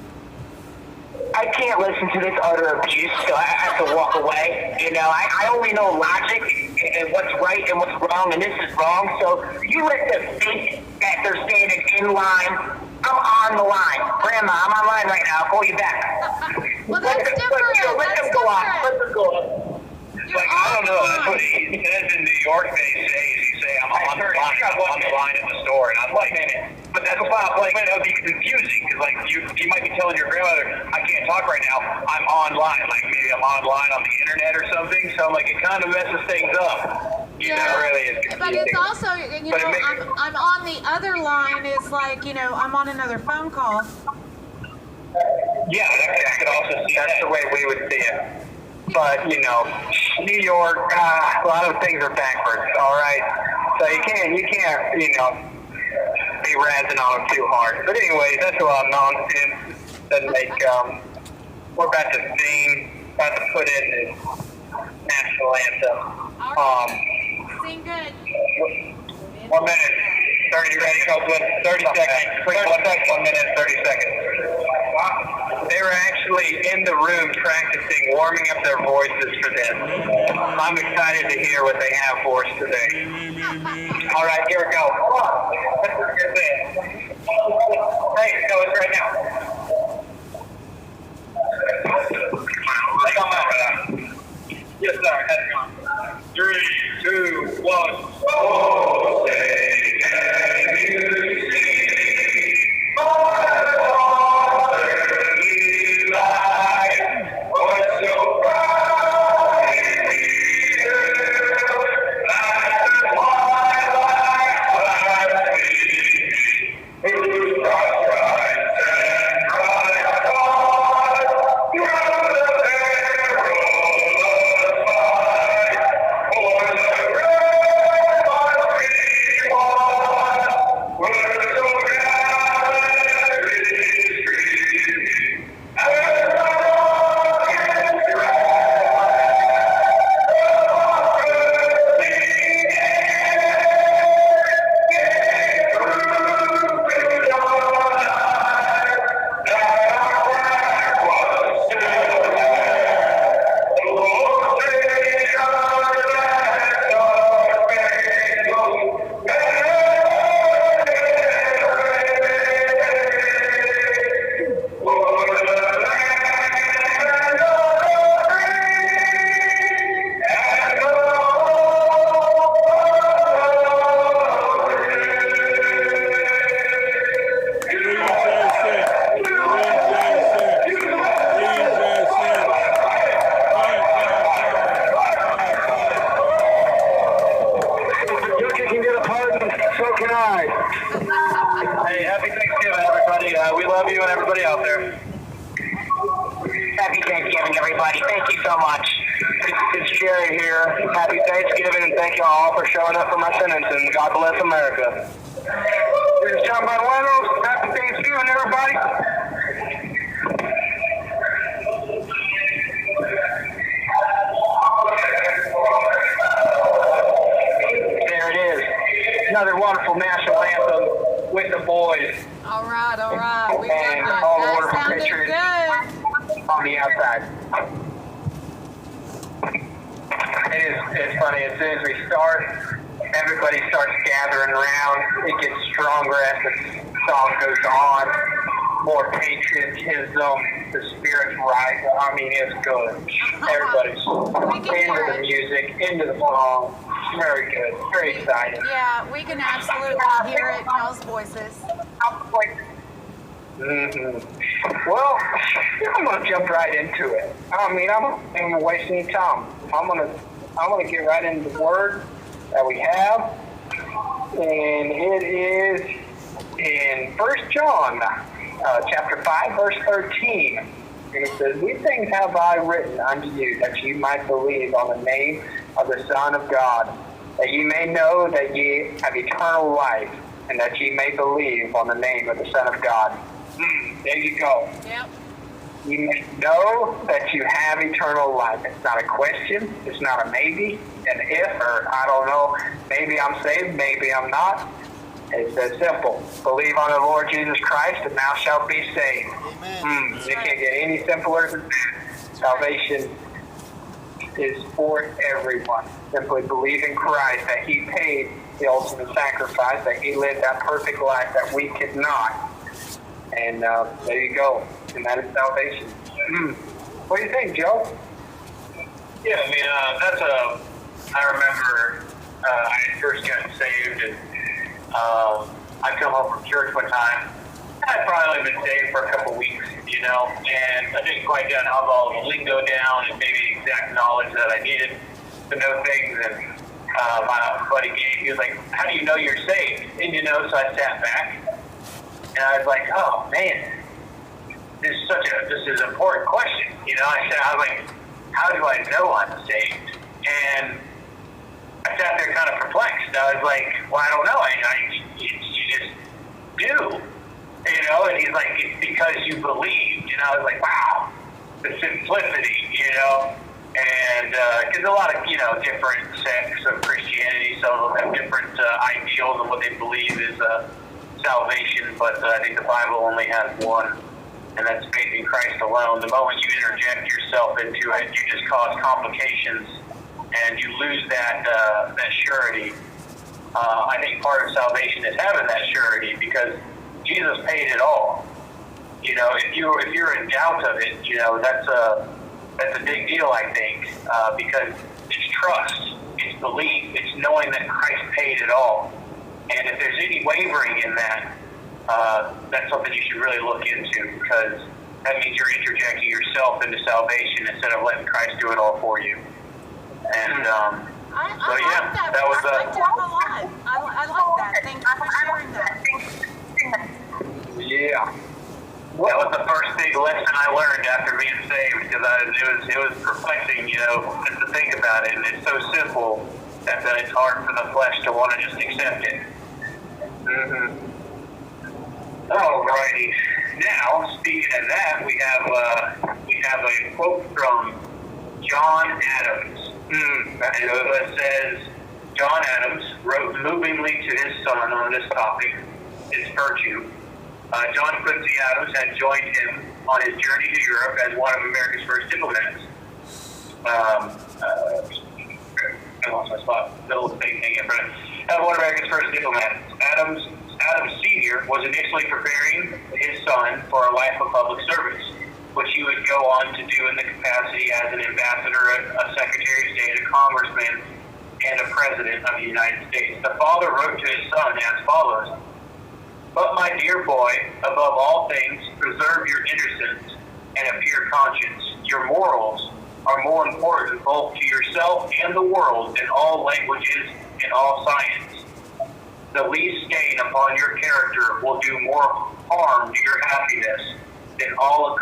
I can't listen to this utter abuse, so I have to walk away. You know, I only know logic and what's right and what's wrong, and this is wrong. So you let them think that they're standing in line. I'm on the line. Grandma, I'm on line right now. I'll call you back. Well, that's different. Let them go on. Let them go on. Like, I don't know, that's what he says in New York, they say, is you say, I'm on the line at the store, and I'm like, but that's about, like, that would be confusing, because, like, you might be telling your grandmother, I can't talk right now, I'm online, like, maybe I'm online on the internet or something, so, like, it kind of messes things up. Really is confusing. But it's also, I'm on the other line is like, I'm on another phone call. Yeah, I could also see that's the way we would see it. But, New York, a lot of things are backwards, all right? So you can't, be razzing on them too hard. But anyways, that's a lot of nonsense. Doesn't make, we're about to put in the national anthem. Sing good. 1 minute. 30, ready, Copeland? 30 seconds. 1 minute, 30 seconds. They were actually in the room practicing, warming up their voices for this. I'm excited to hear what they have for us today. All right, here we go. Come on. Hey, tell us right now. Yes, sir. How's it going? 3, 2, 1. Oh, say, can you see my fatherly light? What's so bright here? Like the twilight flashing, whose bright stripes and bright stars through the perilous fight. For the red, my free Thanksgiving, everybody. Thank you so much. It's Jerry here. Happy Thanksgiving, and thank you all for showing up for my sentencing. God bless America. This is John Manuelos. Happy Thanksgiving, everybody. There it is. Another wonderful national anthem with the boys. All right. We And loved it. all the That wonderful sounded patriots good. on the outside. It's funny, as soon as we start, everybody starts gathering around. It gets stronger as the song goes on. More patriotism, the spirit's right. I mean, it's good. Everybody's into the music, into the song. Very good, very exciting. Yeah, we can absolutely hear it in y'all's voices. Well, I'm gonna jump right into it. I mean, I'm not gonna waste any time. I'm gonna get right into the word that we have, and it is in 1 John, chapter 5, verse 13. And it says, "These things have I written unto you, that ye might believe on the name of the Son of God, that ye may know that ye have eternal life, and that ye may believe on the name of the Son of God." There you go. Yep. You may know that you have eternal life. It's not a question. It's not a maybe, an if, or I don't know. Maybe I'm saved, maybe I'm not. It's that simple. Believe on the Lord Jesus Christ, and thou shalt be saved. Amen. You can't get any simpler than that. Salvation is for everyone. Simply believe in Christ, that He paid the ultimate sacrifice, that He lived that perfect life that we could not. And there you go. And that is salvation. What do you think, Joe? Yeah, I mean, I remember I had first gotten saved, and I'd come home from church one time. I'd probably only been saved for a couple weeks, you know, and I didn't quite have all the lingo down and maybe the exact knowledge that I needed to know things. And my buddy Gabe, he was like, "How do you know you're saved?" And you know, so I sat back, and I was like, "Oh man, this is an important question." You know, I was like, "How do I know I'm saved?" And I sat there kind of perplexed. I was like, "Well, I don't know. You just do." You know, and he's like, "It's because you believed." And I was like, "Wow, the simplicity," you know. And because a lot of, you know, different sects of Christianity, some of them have different ideals of what they believe is salvation, but I think the Bible only has one, and that's faith in Christ alone. The moment you interject yourself into it, you just cause complications, and you lose that surety. I think part of salvation is having that surety, because Jesus paid it all. You know, if you're in doubt of it, you know, that's a big deal, I think, because it's trust, it's belief, it's knowing that Christ paid it all. And if there's any wavering in that, that's something you should really look into, because that means you're interjecting yourself into salvation instead of letting Christ do it all for you. And I like that. That was I liked it a lot. I like that. Thank you for sharing that. Yeah. That was the first big lesson I learned after being saved, because it was perplexing, you know, just to think about it. And it's so simple that it's hard for the flesh to want to just accept it. Alrighty. Now, speaking of that, we have a quote from John Adams. It says, John Adams wrote movingly to his son on this topic, its virtue. John Quincy Adams had joined him on his journey to Europe as one of America's first diplomats. I lost my spot. Middle of the thing in front of one of America's first diplomats. Adams Sr. was initially preparing his son for a life of public service, which he would go on to do in the capacity as an ambassador, a secretary of state, a congressman, and a president of the United States. The father wrote to his son as follows: "But my dear boy, above all things, preserve your innocence and a pure conscience. Your morals are more important both to yourself and the world in all languages and all science. The least stain upon your character will do more harm to your happiness than all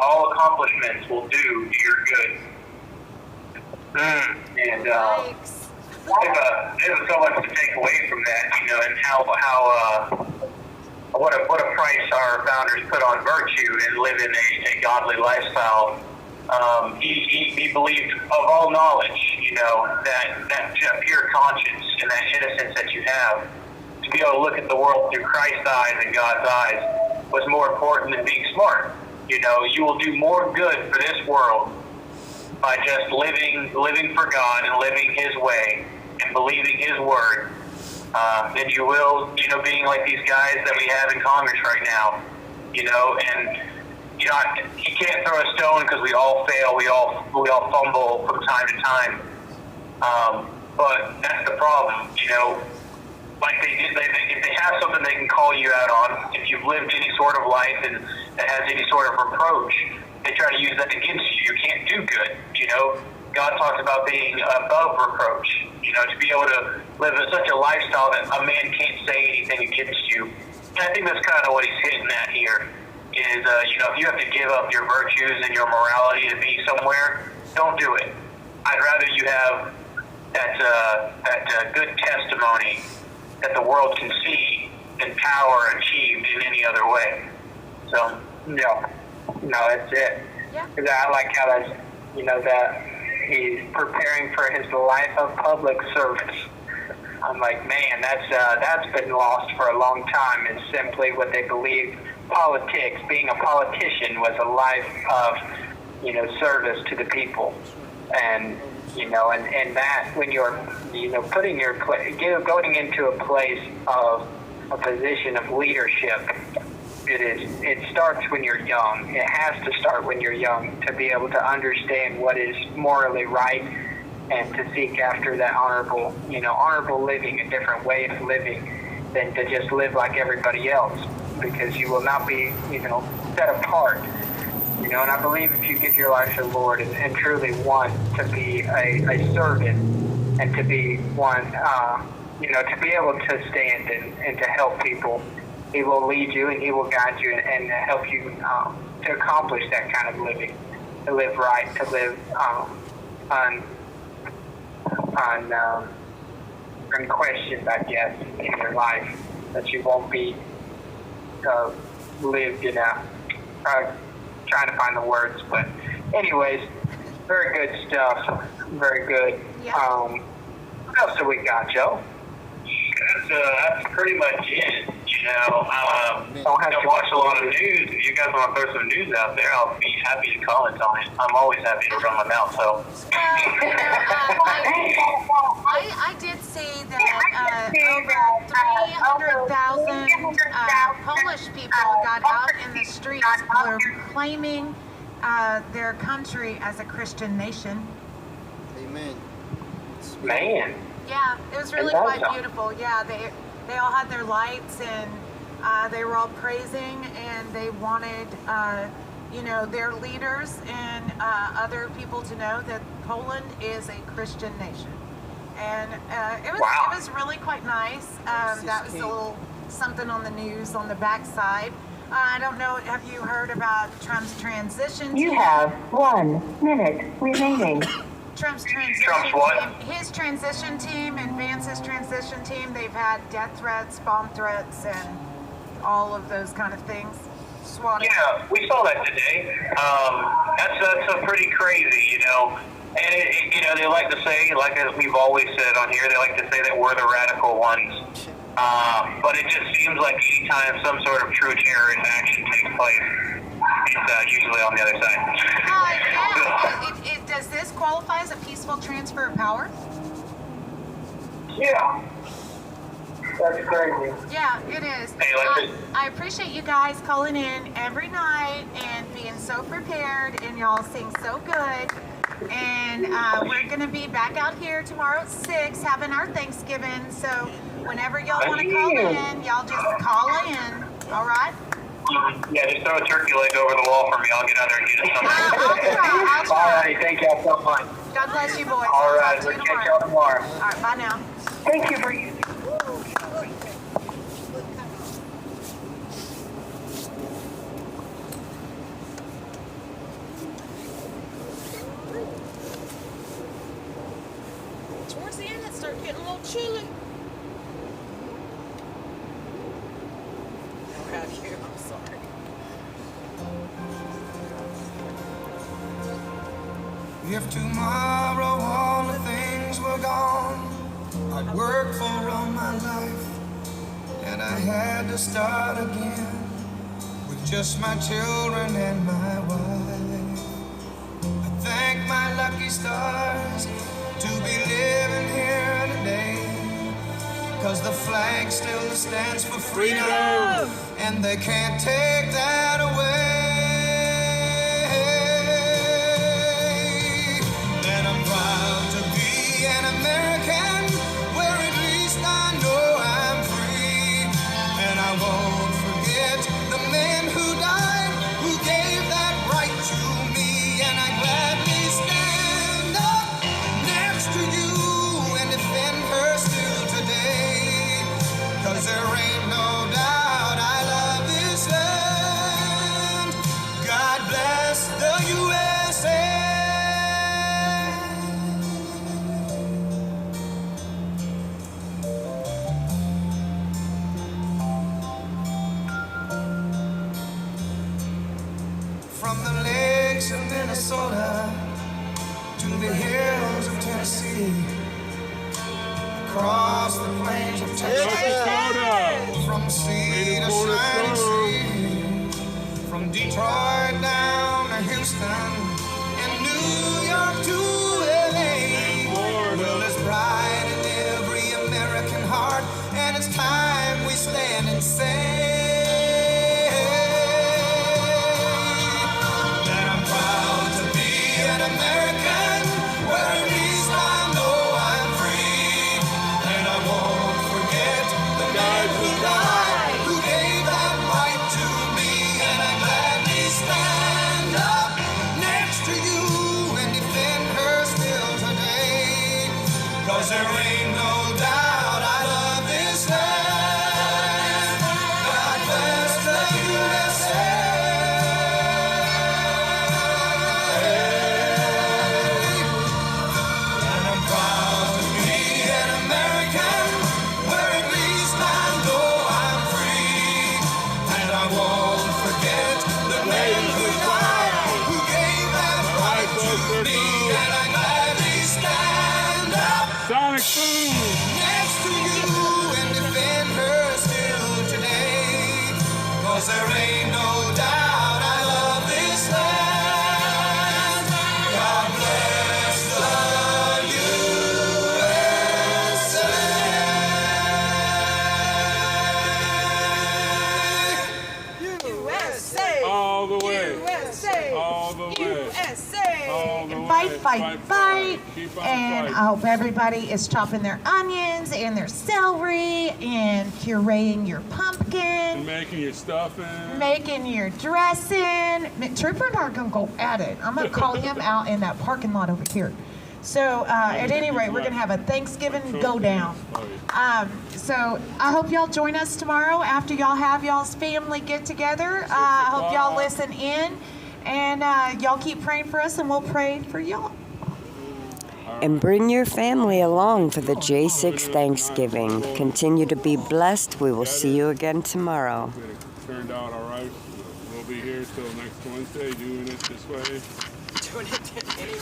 all accomplishments will do your good. And there's so much to take away from that, you know, and how what a price our founders put on virtue and living a godly lifestyle. He believed of all knowledge, you know, that pure conscience and that innocence that you have, to be able to look at the world through Christ's eyes and God's eyes was more important than being smart. You know, you will do more good for this world by just living for God and living His way and believing His word than you will, you know, being like these guys that we have in Congress right now. You know, and you know, you can't throw a stone because we all fail, we all fumble from time to time. But that's the problem, you know. Like if they have something they can call you out on, if you've lived any sort of life and that has any sort of reproach, they try to use that against you. You can't do good, you know. God talks about being above reproach, you know, to be able to live in such a lifestyle that a man can't say anything against you. And I think that's kind of what he's hitting at here is, you know, if you have to give up your virtues and your morality to be somewhere, don't do it. I'd rather you have that good testimony that the world can see than power achieved in any other way. So, no, that's it. Yeah. Because I like how that's, you know, that he's preparing for his life of public service. I'm like, man, that's been lost for a long time. It's simply what they believe politics, being a politician, was a life of, you know, service to the people. And, you know, and that when you're, you know, going into a place of a position of leadership, it starts when you're young. It has to start when you're young to be able to understand what is morally right and to seek after that honorable living, a different way of living than to just live like everybody else, because you will not be, you know, set apart. You know, and I believe if you give your life to the Lord and truly want to be a servant and to be one, you know, to be able to stand and to help people, He will lead you and He will guide you and help you to accomplish that kind of living, to live right, to live unquestioned, I guess, in your life, that you won't be lived in a, trying to find the words, but anyways, very good stuff, very good. Yeah. What else do we got, Joe? That's pretty much it. You know, don't watch a lot of news. If you guys want to throw some news out there, I'll be happy to comment on it. I'm always happy to run my mouth. So. I did see that over 300,000 Polish people got out in the streets proclaiming their country as a Christian nation. Amen. Man. Yeah, it was really quite beautiful. Yeah, they all had their lights and they were all praising, and they wanted, you know, their leaders and other people to know that Poland is a Christian nation. And it was really quite nice. That was a little something on the news on the backside. I don't know, have you heard about Trump's transition? You have 1 minute remaining. Trump's transition team, his transition team and Vance's transition team, they've had death threats, bomb threats, and all of those kind of things. Swatting. Yeah, we saw that today. That's pretty crazy, you know. And you know, they like to say, like we've always said on here, they like to say that we're the radical ones. But it just seems like anytime some sort of true terrorist action takes place, it's usually on the other side. Yeah. Does this qualify as a peaceful transfer of power? Yeah. That's crazy. Yeah, it is. Hey, I appreciate you guys calling in every night and being so prepared, and y'all sing so good. And we're going to be back out here tomorrow at 6 having our Thanksgiving. So whenever y'all want to call in, y'all just call in. All right? Yeah, just throw a turkey leg over the wall for me. I'll get out there and get it sometime. I'll try. All right, thank y'all so much. God bless you, boys. All right, we'll catch y'all tomorrow. All right, bye now. Thank you for using. start getting a little chilly. I'll have you. I'm sorry. If tomorrow all the things were gone, I'd work for all my life, and I had to start again with just my children and my wife. I thank my lucky stars to be living here today, 'cause the flag still stands for freedom, and they can't take that away. And I'm proud to be an American, where at least I know I'm free. And I won't forget the men who died, who gave that right to me. And I gladly stand up next to you and defend her still today. 'Cause there ain't no doubt I love this land. God bless the USA. From the lakes of Minnesota to the hills of Tennessee, across the plains of Texas, from sea to shining sea, from Detroit down to Houston, and New York to LA. Well, it's bright in every American heart, and it's time we stand and say that I'm proud to be an American, where at least I know I'm free. And I won't forget the men who died, who gave that right to me. And I gladly stand up next to you and defend her still today. 'Cause there ain't no doubt I love this land. God bless the USA. And I'm proud to be an American, where at least I know I'm free. And I won't forget the men who died, who gave that right to me. And I gladly stand up Sonic Boom next to you and defend her still today. 'Cause there ain't no doubt I love this land. God bless the USA. all the way. USA. All the way. USA. All the way. Fight, fight, fight. Keep on And fighting. I hope everybody is chopping their onions and their celery and pureeing your pumpkin, And making your stuffing. making your dressing. Trooper and I are going to go at it. I'm going to call him out in that parking lot over here. So at any rate, we're going to have a Thanksgiving go down. So I hope y'all join us tomorrow after y'all have y'all's family get together. I hope y'all listen in, and y'all keep praying for us, and we'll pray for y'all. And bring your family along for the J6 Thanksgiving. Continue to be blessed. We will see you again tomorrow. It turned out all right. We'll be here till next Wednesday doing it this way. Doing it anyway.